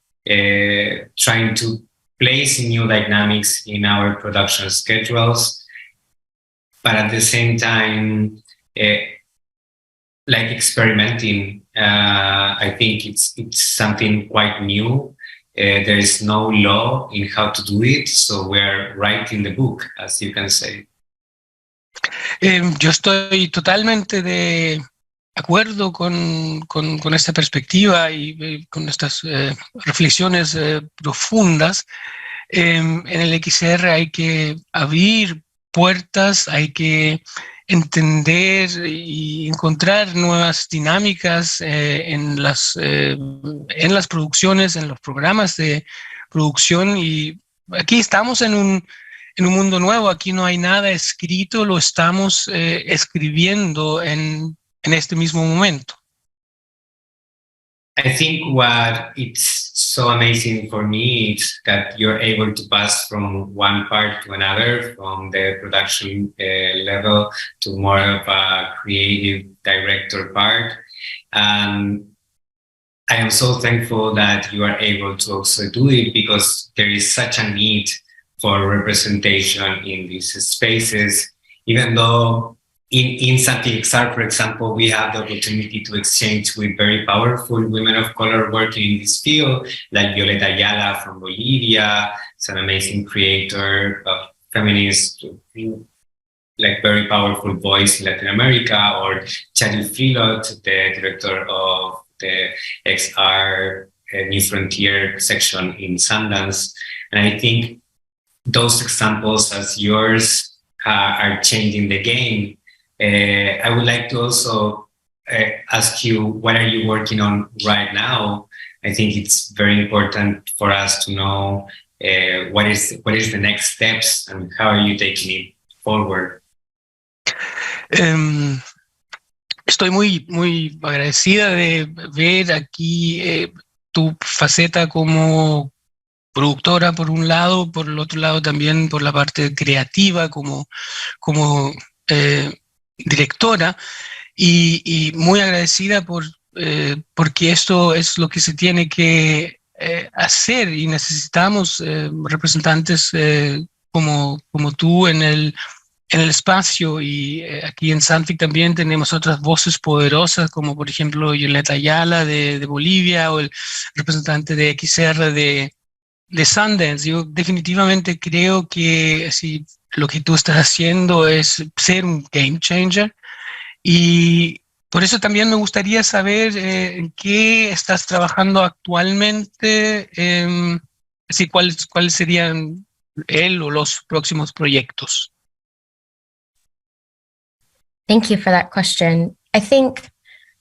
S1: trying to place new dynamics in our production schedules, but at the same time, like experimenting. I think it's something quite new. There is no law in how to do it, so we're writing the book, as you can say.
S2: Yo estoy totalmente de acuerdo con esta perspectiva y con estas reflexiones profundas. En el XR hay que abrir puertas, hay que entender y encontrar nuevas dinámicas en las producciones, en los programas de producción, y aquí estamos en un mundo nuevo. Aquí no hay nada escrito, lo estamos escribiendo en este mismo momento.
S1: I think what it's so amazing for me is that you're able to pass from one part to another, from the production level to more of a creative director part. And I am so thankful that you are able to also do it, because there is such a need for representation in these spaces, even though in SANFIC XR, for example, we have the opportunity to exchange with very powerful women of color working in this field, like Violeta Ayala from Bolivia. It's an amazing creator of feminist, like very powerful voice in Latin America, or Chadi Filot, the director of the XR New Frontier section in Sundance. And I think those examples as yours are changing the game. I would like to also ask you, what are you working on right now? I think it's very important for us to know what is the next steps and how are you taking it forward.
S2: Estoy muy agradecida de ver aquí tu faceta como productora por un lado, por el otro lado también por la parte creativa como directora, y muy agradecida porque esto es lo que se tiene que hacer, y necesitamos representantes como tú en el espacio, y aquí en SANFIC también tenemos otras voces poderosas, como por ejemplo Violeta Ayala de Bolivia, o el representante de XR de Sundance. Yo definitivamente creo que si lo que tú estás haciendo es ser un game changer, y por eso también me gustaría saber en qué estás trabajando actualmente, cuáles serían o los próximos proyectos.
S3: Thank you for that question. I think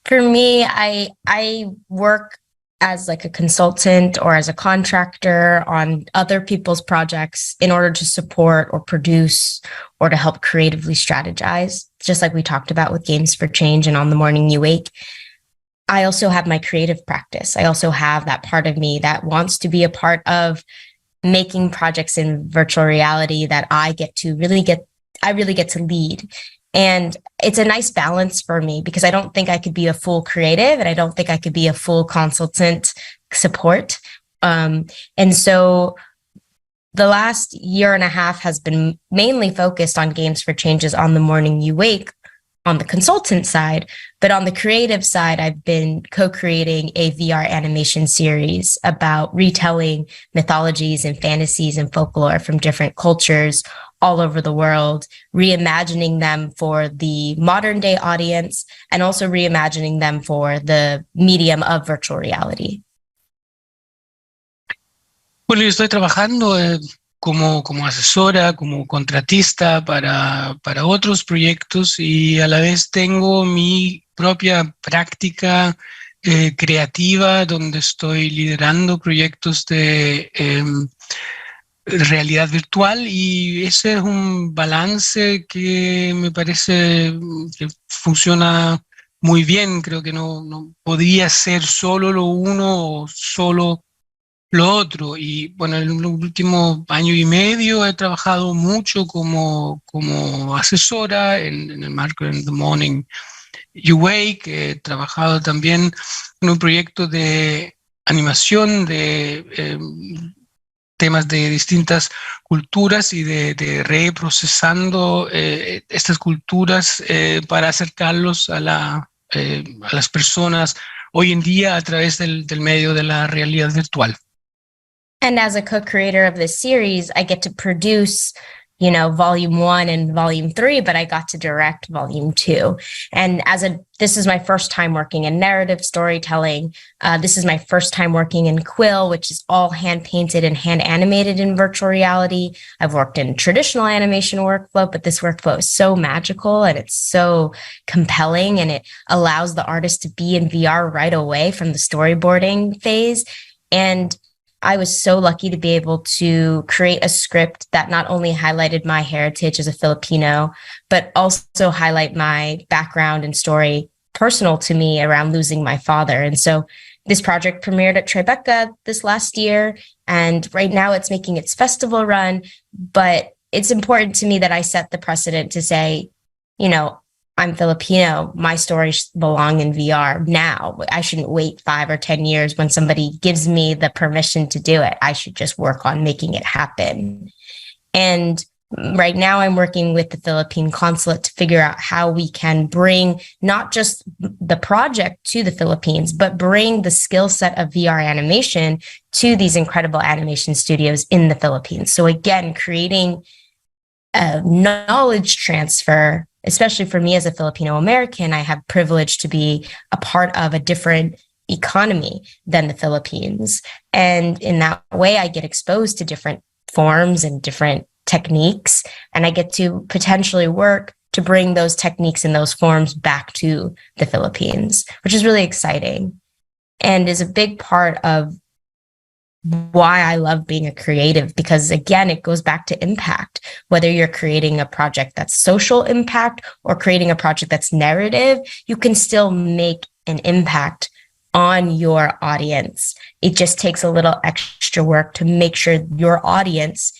S3: for me, I work as like a consultant or as a contractor on other people's projects in order to support or produce or to help creatively strategize, just like we talked about with Games for Change and On the Morning You Wake. I also have my creative practice. I also have that part of me that wants to be a part of making projects in virtual reality that I really get to lead. And it's a nice balance for me, because I don't think I could be a full creative and I don't think I could be a full consultant support. And so the last year and a half has been mainly focused on Games for Changes On the Morning You Wake on the consultant side. But on the creative side, I've been co-creating a VR animation series about retelling mythologies and fantasies and folklore from different cultures all over the world, reimagining them for the modern day audience and also reimagining them for the medium of virtual reality.
S2: Bueno, yo estoy trabajando como asesora, como contratista para otros proyectos, y a la vez tengo mi propia práctica creativa donde estoy liderando proyectos de realidad virtual, y ese es un balance que me parece que funciona muy bien. Creo que no podría ser solo lo uno o solo lo otro. Y bueno, en el último año y medio he trabajado mucho como asesora en el marco de The Morning You Wake. He trabajado también en un proyecto de animación de temas de distintas culturas y de reprocesando estas culturas para acercarlos a las personas hoy en día a través del medio de la realidad virtual.
S3: And as a co-creator of this series, I get to produce, volume 1 and volume 3, but I got to direct volume 2. And this is my first time working in narrative storytelling. This is my first time working in Quill, which is all hand painted and hand animated in virtual reality. I've worked in traditional animation workflow, but this workflow is so magical and it's so compelling, and it allows the artist to be in VR right away from the storyboarding phase. And I was so lucky to be able to create a script that not only highlighted my heritage as a Filipino, but also highlight my background and story personal to me around losing my father. And so this project premiered at Tribeca this last year, and right now it's making its festival run. But it's important to me that I set the precedent to say, I'm Filipino, my stories belong in VR now. I shouldn't wait 5 or 10 years when somebody gives me the permission to do it. I should just work on making it happen. And right now I'm working with the Philippine consulate to figure out how we can bring not just the project to the Philippines, but bring the skill set of VR animation to these incredible animation studios in the Philippines. So again, creating a knowledge transfer, especially for me as a Filipino American. I have privilege to be a part of a different economy than the Philippines. And in that way, I get exposed to different forms and different techniques, and I get to potentially work to bring those techniques and those forms back to the Philippines, which is really exciting and is a big part of why I love being a creative, because again, it goes back to impact. Whether you're creating a project that's social impact or creating a project that's narrative, you can still make an impact on your audience. It just takes a little extra work to make sure your audience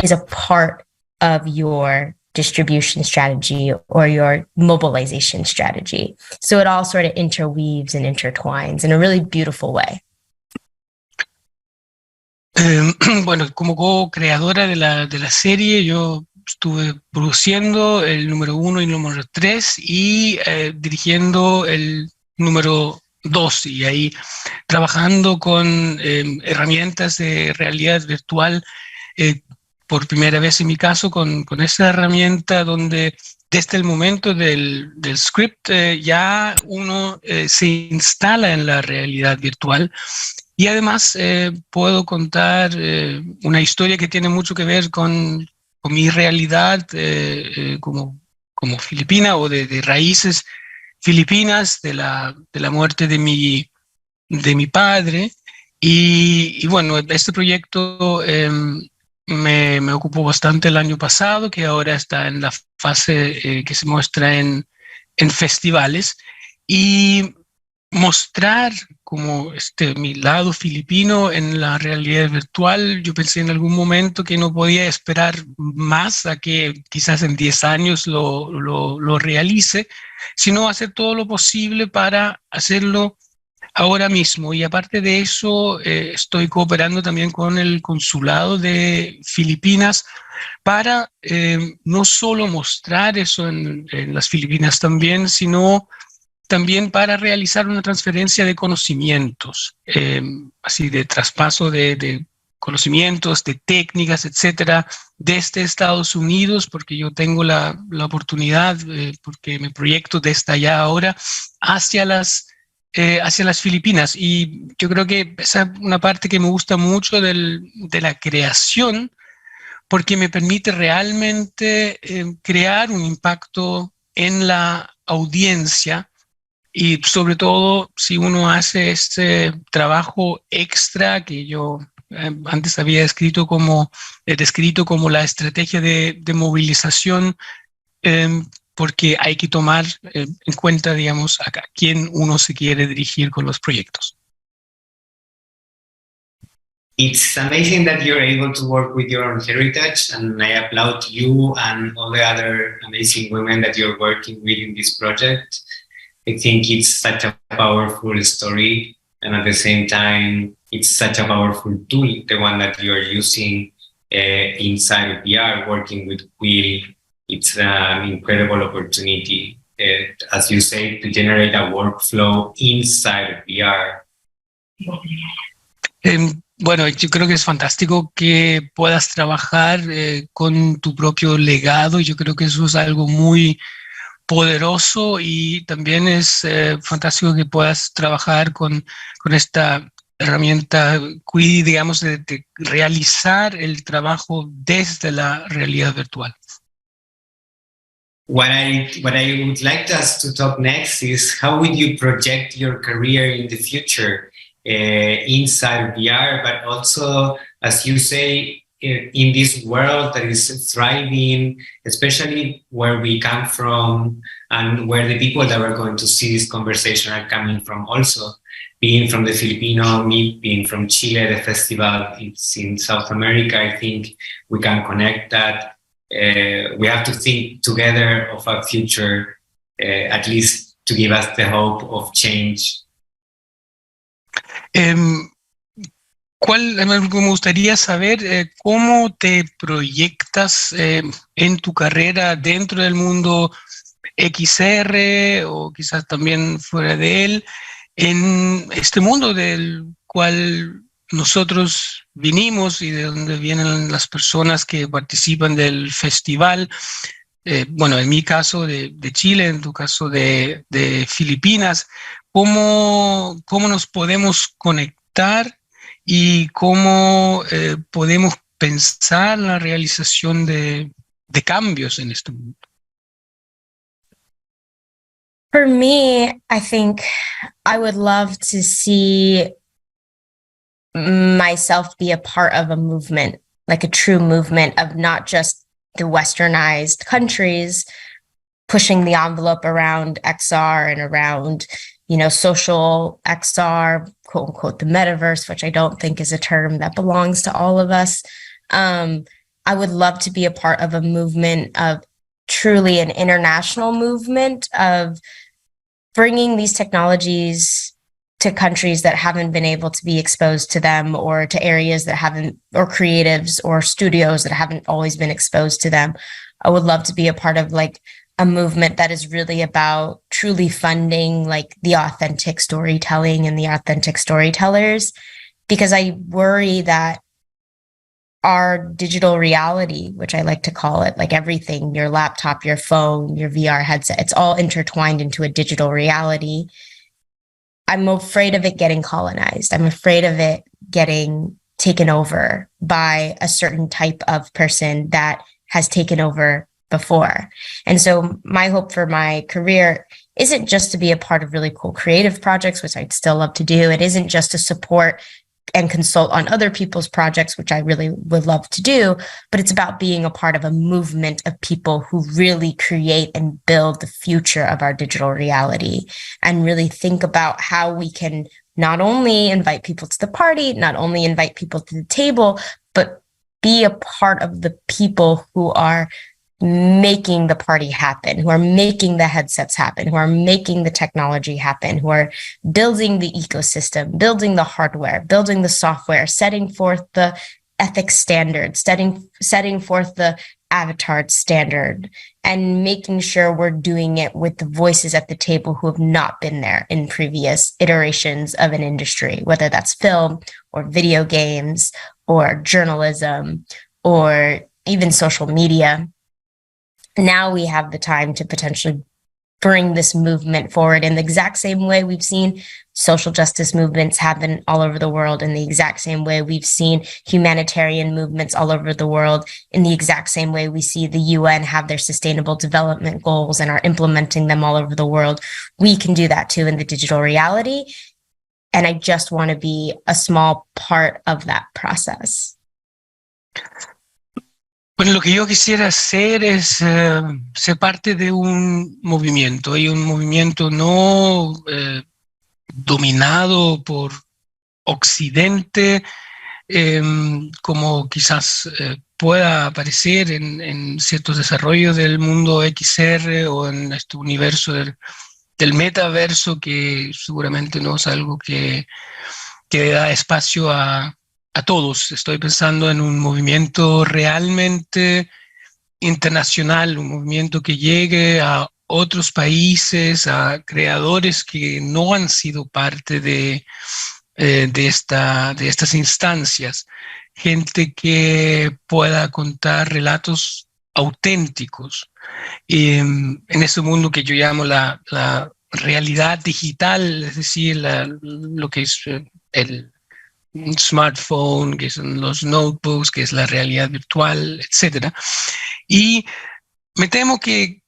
S3: is a part of your distribution strategy or your mobilization strategy. So it all sort of interweaves and intertwines in a really beautiful way.
S2: Bueno, como co-creadora de la serie, yo estuve produciendo el número 1 y el número 3 y dirigiendo el número 2, y ahí trabajando con herramientas de realidad virtual, por primera vez en mi caso con esa herramienta donde desde el momento del script ya uno se instala en la realidad virtual. Y además puedo contar una historia que tiene mucho que ver con mi realidad como filipina, o de raíces filipinas, de la muerte de mi padre. Y bueno, este proyecto me ocupó bastante el año pasado, que ahora está en la fase que se muestra en festivales. Y mostrar como mi lado filipino en la realidad virtual, yo pensé en algún momento que no podía esperar más a que quizás en 10 años lo realice, sino hacer todo lo posible para hacerlo ahora mismo. Y aparte de eso, estoy cooperando también con el consulado de Filipinas para no solo mostrar eso en las Filipinas también, sino también para realizar una transferencia de conocimientos, así de traspaso de conocimientos, de técnicas, etcétera, desde Estados Unidos, porque yo tengo la oportunidad, porque me proyecto desde allá ahora, hacia las Filipinas. Y yo creo que esa es una parte que me gusta mucho de la creación, porque me permite realmente crear un impacto en la audiencia. Y sobre todo, si uno hace este trabajo extra que yo antes había descrito como la estrategia de movilización, porque hay que tomar en cuenta, digamos, a quién uno se quiere dirigir con los proyectos.
S1: It's amazing that you're able to work with your own heritage, and I applaud you and all the other amazing women that you're working with in this project. I think it's such a powerful story, and at the same time, it's such a powerful tool, the one that you're using inside of VR, working with Will. It's an incredible opportunity, as you say, to generate a workflow inside of VR.
S2: Bueno, yo creo que es fantástico que puedas trabajar con tu propio legado. Yo creo que eso es algo muy poderoso, y también es fantástico que puedas trabajar con esta herramienta Quiddity, digamos, de realizar el trabajo desde la realidad virtual.
S1: What I would like us to talk next is how would you project your career in the future inside VR, but also, as you say, in this world that is thriving, especially where we come from and where the people that are going to see this conversation are coming from also. Being from the Filipino, me being from Chile, the festival, it's in South America, I think we can connect that. We have to think together of a future, at least to give us the hope of change.
S2: Me gustaría saber cómo te proyectas en tu carrera dentro del mundo XR, o quizás también fuera de él, en este mundo del cual nosotros vinimos y de donde vienen las personas que participan del festival. Bueno, en mi caso de Chile, en tu caso de Filipinas. ¿Cómo nos podemos conectar y cómo podemos pensar la realización de cambios en este mundo?
S3: For me, I think I would love to see myself be a part of a movement, like a true movement of not just the westernized countries pushing the envelope around XR and around, social XR, quote unquote, the metaverse, which I don't think is a term that belongs to all of us. I would love to be a part of a movement of truly an international movement of bringing these technologies to countries that haven't been able to be exposed to them, or to areas that haven't, or creatives or studios that haven't always been exposed to them. I would love to be a part of like a movement that is really about truly funding like the authentic storytelling and the authentic storytellers, because I worry that our digital reality, which I like to call it, like everything, your laptop, your phone, your VR headset, it's all intertwined into a digital reality. I'm afraid of it getting colonized. I'm afraid of it getting taken over by a certain type of person that has taken over before. And so my hope for my career isn't just to be a part of really cool creative projects, which I'd still love to do. It isn't just to support and consult on other people's projects, which I really would love to do, but it's about being a part of a movement of people who really create and build the future of our digital reality, and really think about how we can not only invite people to the party, not only invite people to the table, but be a part of the people who are making the party happen, who are making the headsets happen, who are making the technology happen, who are building the ecosystem, building the hardware, building the software, setting forth the ethics standards, setting forth the avatar standard, and making sure we're doing it with the voices at the table who have not been there in previous iterations of an industry, whether that's film or video games or journalism or even social media. Now we have the time to potentially bring this movement forward in the exact same way we've seen social justice movements happen all over the world, in the exact same way we've seen humanitarian movements all over the world, in the exact same way we see the UN have their sustainable development goals and are implementing them all over the world. We can do that too in the digital reality. and I just want to be a small part of that process.
S2: Bueno, lo que yo quisiera hacer es ser parte de un movimiento, y un movimiento no dominado por Occidente, como quizás pueda aparecer en ciertos desarrollos del mundo XR o en este universo del metaverso, que seguramente no es algo que da espacio a todos. Estoy pensando en un movimiento realmente internacional, un movimiento que llegue a otros países, a creadores que no han sido parte de estas instancias, gente que pueda contar relatos auténticos. En ese mundo que yo llamo la realidad digital, es decir, lo que es el smartphone, que son los notebooks, que es la realidad virtual, etc. Y me temo que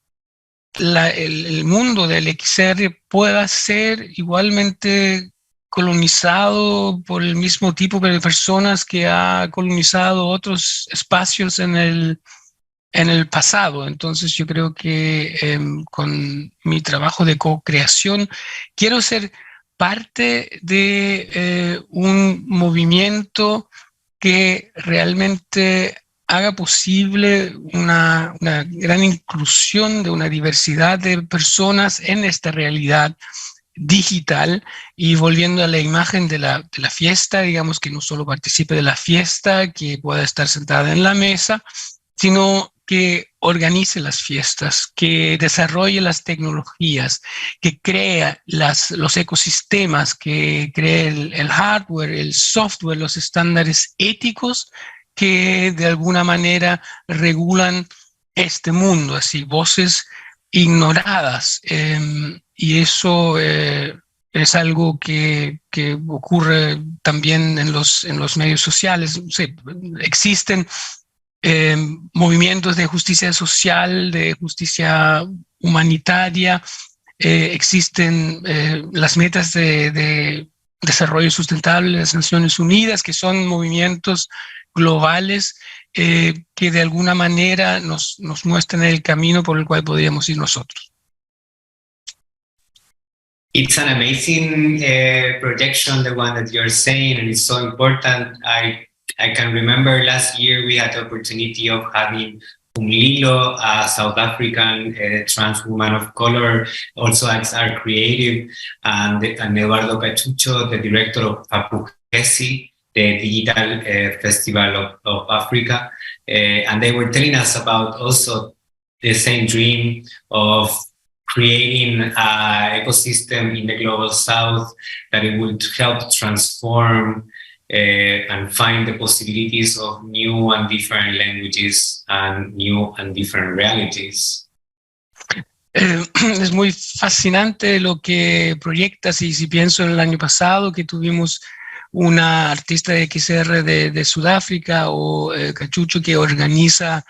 S2: el mundo del XR pueda ser igualmente colonizado por el mismo tipo de personas que ha colonizado otros espacios en el pasado. Entonces yo creo que con mi trabajo de co-creación quiero ser parte de un movimiento que realmente haga posible una gran inclusión de una diversidad de personas en esta realidad digital. Y volviendo a la imagen de la fiesta, digamos, que no solo participe de la fiesta, que pueda estar sentada en la mesa, sino que organice las fiestas, que desarrolle las tecnologías, que crea los ecosistemas, que cree el hardware, el software, los estándares éticos que de alguna manera regulan este mundo, así, voces ignoradas. Y eso es algo que ocurre también en los medios sociales. Sí, existen movimientos de justicia social, de justicia humanitaria, existen las metas de desarrollo sustentable de las Naciones Unidas, que son movimientos globales que de alguna manera nos muestran el camino por el cual podríamos ir nosotros.
S1: It's an amazing projection, the one that you're saying, and it's so important. I can remember last year we had the opportunity of having Lilo, a South African trans woman of color, also as our creative, and Eduardo Cachucho, the director of Apugesi, the Digital Festival of Africa. And they were telling us about also the same dream of creating an ecosystem in the global south that it would help transform and find the possibilities of new and different languages and new and different realities.
S2: Es muy fascinante lo que proyectas, y si pienso en el año pasado que tuvimos una artista de XR de Sudáfrica, o Cachucho, que organiza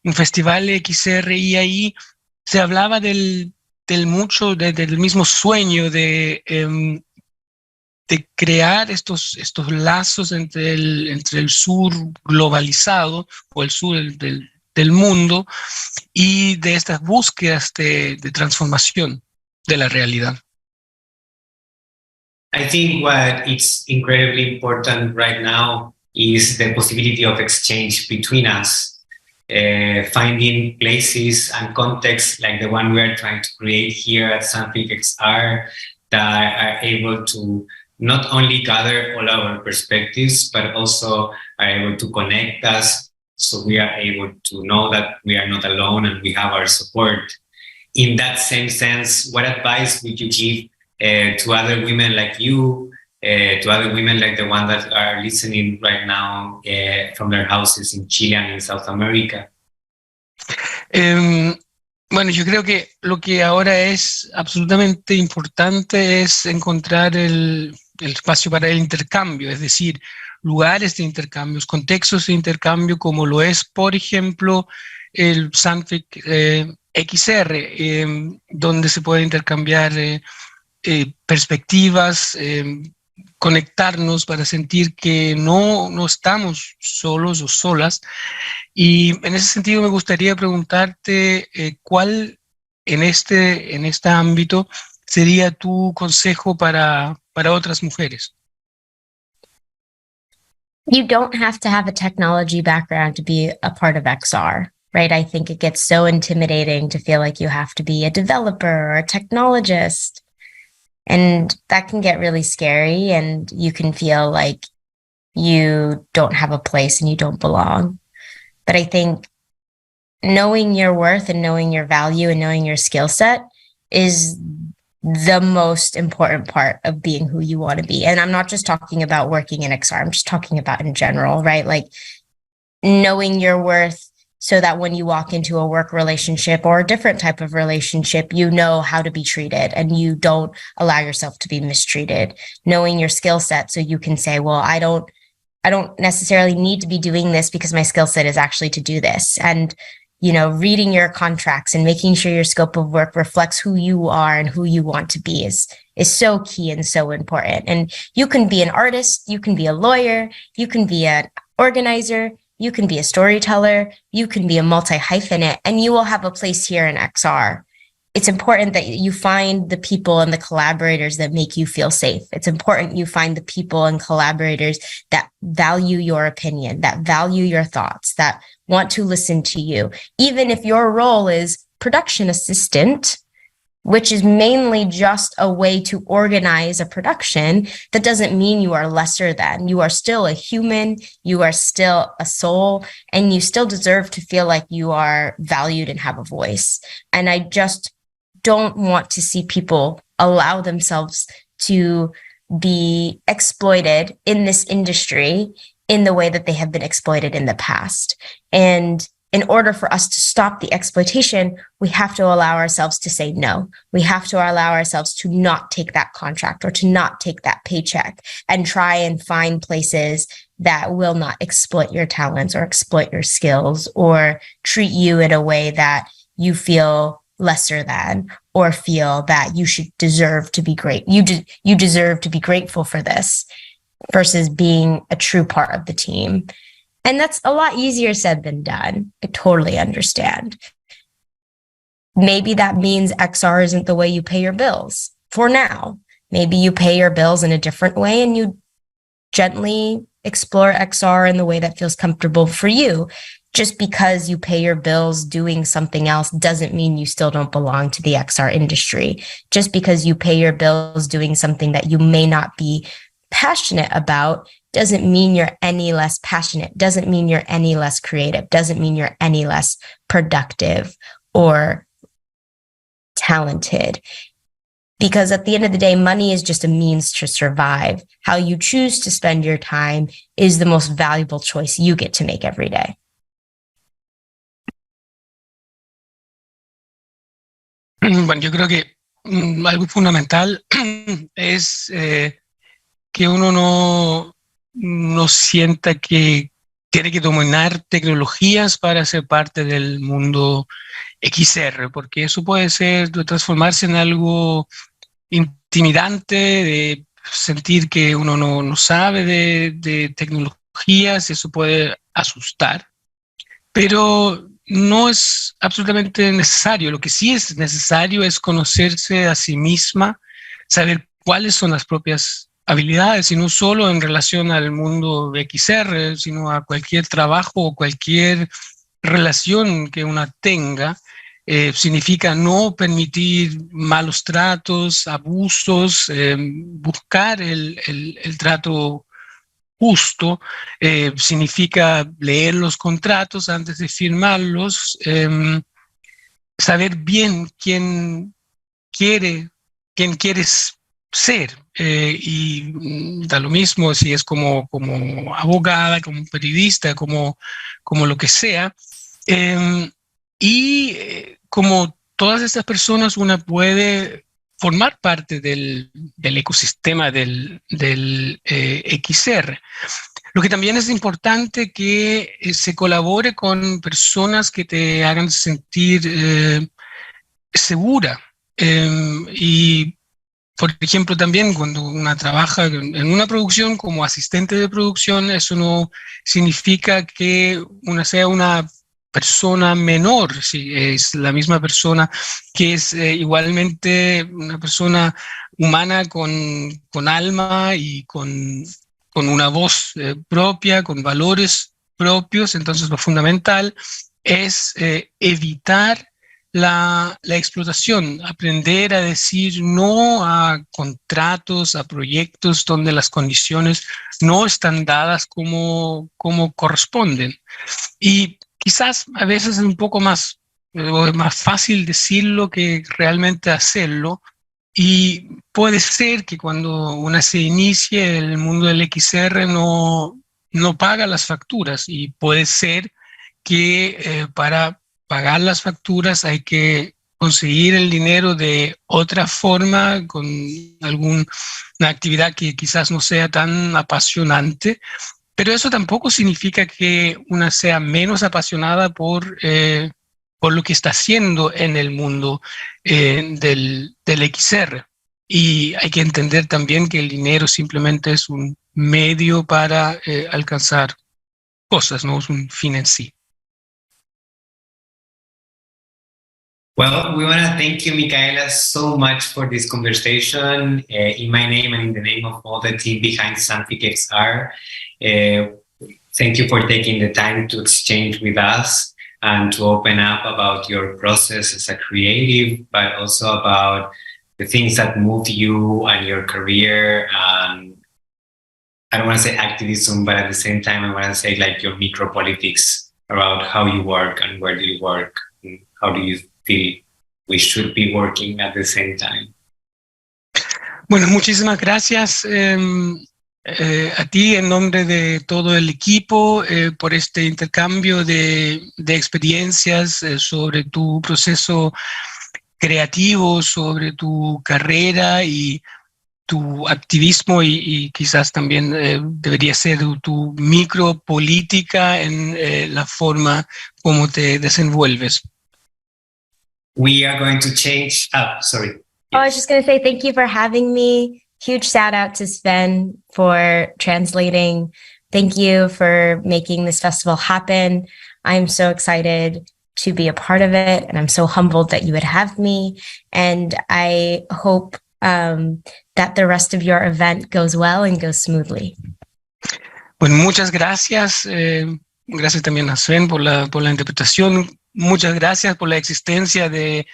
S2: un festival de XR, y ahí se hablaba del mismo sueño de crear estos lazos entre el sur globalizado, o el sur del mundo, y de estas búsquedas de transformación de la realidad.
S1: I think what is incredibly important right now is the possibility of exchange between us, finding places and contexts like the one we are trying to create here at SANFIC XR that are able to not only gather all our perspectives, but also are able to connect us, so we are able to know that we are not alone and we have our support. In that same sense, what advice would you give to other women like you, to other women like the one that are listening right now from their houses in Chile and in South America?
S2: Bueno, yo creo que lo que ahora es absolutamente importante es encontrar el espacio para el intercambio, es decir, lugares de intercambios, contextos de intercambio, como lo es, por ejemplo, el SANFIC XR, donde se puede intercambiar perspectivas, conectarnos, para sentir que no estamos solos o solas. Y en ese sentido me gustaría preguntarte cuál en este ámbito sería tu consejo para otras mujeres.
S3: You don't have to have a technology background to be a part of XR, right? I think it gets so intimidating to feel like you have to be a developer or a technologist. And that can get really scary, and you can feel like you don't have a place and you don't belong. But I think knowing your worth and knowing your value and knowing your skill set is the most important part of being who you want to be. And I'm not just talking about working in XR, I'm just talking about in general, right? Like knowing your worth so that when you walk into a work relationship or a different type of relationship, you know how to be treated and you don't allow yourself to be mistreated. Knowing your skill set so you can say, well, I don't necessarily need to be doing this because my skill set is actually to do this. And, you know, reading your contracts and making sure your scope of work reflects who you are and who you want to be is so key and so important. And you can be an artist, you can be a lawyer, you can be an organizer, you can be a storyteller, you can be a multi-hyphenate, and you will have a place here in XR. It's important that you find the people and the collaborators that make you feel safe. It's important you find the people and collaborators that value your opinion, that value your thoughts, that want to listen to you. Even if your role is production assistant, which is mainly just a way to organize a production, that doesn't mean you are lesser than. You are still a human, you are still a soul, and you still deserve to feel like you are valued and have a voice. And I just don't want to see people allow themselves to be exploited in this industry in the way that they have been exploited in the past. And in order for us to stop the exploitation, we have to allow ourselves to say no. We have to allow ourselves to not take that contract or to not take that paycheck and try and find places that will not exploit your talents or exploit your skills or treat you in a way that you feel lesser than or feel that you should deserve to be great. You deserve to be grateful for this versus being a true part of the team. And that's a lot easier said than done. I totally understand. Maybe that means XR isn't the way you pay your bills for now. Maybe you pay your bills in a different way and you gently explore XR in the way that feels comfortable for you. Just because you pay your bills doing something else doesn't mean you still don't belong to the XR industry. Just because you pay your bills doing something that you may not be passionate about doesn't mean you're any less passionate, doesn't mean you're any less creative, doesn't mean you're any less productive or talented. Because at the end of the day, money is just a means to survive. How you choose to spend your time is the most valuable choice you get to make every day.
S2: Bueno, yo creo que algo fundamental es que uno no sienta que tiene que dominar tecnologías para ser parte del mundo XR, porque eso puede transformarse en algo intimidante, de sentir que uno no sabe de tecnologías, eso puede asustar, pero no es absolutamente necesario. Lo que sí es necesario es conocerse a sí misma, saber cuáles son las propias habilidades, y no solo en relación al mundo XR, sino a cualquier trabajo o cualquier relación que una tenga. Significa no permitir malos tratos, abusos, buscar el trato justo, significa leer los contratos antes de firmarlos, saber bien quién quieres ser, y da lo mismo si es como abogada, como periodista, como lo que sea, como todas estas personas, una puede formar parte del ecosistema del XR. Lo que también es importante que se colabore con personas que te hagan sentir segura, y por ejemplo, también cuando una trabaja en una producción como asistente de producción, eso no significa que una sea una persona menor, si es la misma persona que es igualmente una persona humana con alma y con una voz propia, con valores propios. Entonces lo fundamental es evitar la explotación, aprender a decir no a contratos, a proyectos donde las condiciones no están dadas como corresponden. Y quizás a veces es un poco más fácil decirlo que realmente hacerlo. Y puede ser que cuando una se inicie el mundo del XR no paga las facturas, y puede ser que para pagar las facturas hay que conseguir el dinero de otra forma, con alguna actividad que quizás no sea tan apasionante, pero eso tampoco significa que una sea menos apasionada por lo que está haciendo en el mundo del XR. Y hay que entender también que el dinero simplemente es un medio para alcanzar cosas, no es un fin en sí.
S1: Well, we want to thank you, Michaela, so much for this conversation. In my name and in the name of all the team behind SANFIC XR, thank you for taking the time to exchange with us and to open up about your process as a creative, but also about the things that move you and your career. I don't want to say activism, but at the same time, I want to say like your micro politics about how you work and where do you work and how do you feel we should be working at the same time.
S2: Bueno, muchísimas gracias a ti en nombre de todo el equipo por este intercambio de experiencias sobre tu proceso creativo, sobre tu carrera y tu activismo, y quizás también debería ser tu micropolítica en la forma como te desenvuelves.
S1: We are going to change. Oh, sorry.
S3: Oh, I was just going to say thank you for having me. Huge shout out to Sven for translating. Thank you for making this festival happen. I'm so excited to be a part of it, and I'm so humbled that you would have me. And I hope that the rest of your event goes well and goes smoothly.
S2: Bueno, muchas gracias. Gracias también a Sven por la interpretación. Muchas gracias por la existencia de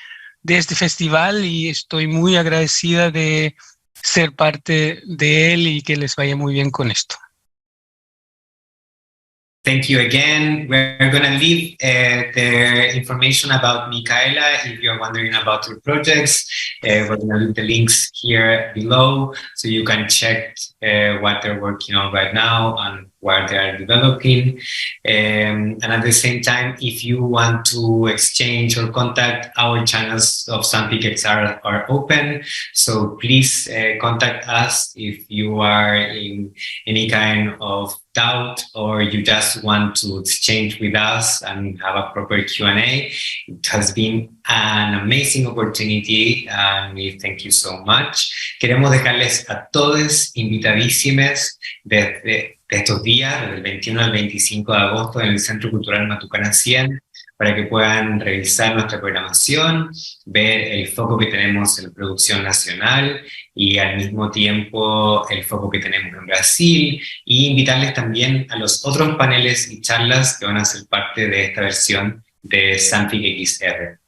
S2: este festival, y estoy muy agradecida de ser parte de él y que les vaya muy bien con esto.
S1: Thank you again. We're going to leave the information about Michaela if you're wondering about her projects. We're going to leave the links here below so you can check what they're working on right now and where they are developing. And at the same time, if you want to exchange or contact, our channels of SANFIC XR are open. So please contact us if you are in any kind of doubt or you just want to exchange with us and have a proper Q&A. It has been an amazing opportunity and we thank you so much. Queremos dejarles a todos invitadísimos desde estos días, del 21 al 25 de agosto en el Centro Cultural Matucana 100, para que puedan revisar nuestra programación, ver el foco que tenemos en producción nacional y al mismo tiempo el foco que tenemos en Brasil, y invitarles también a los otros paneles y charlas que van a ser parte de esta versión de SANFIC XR.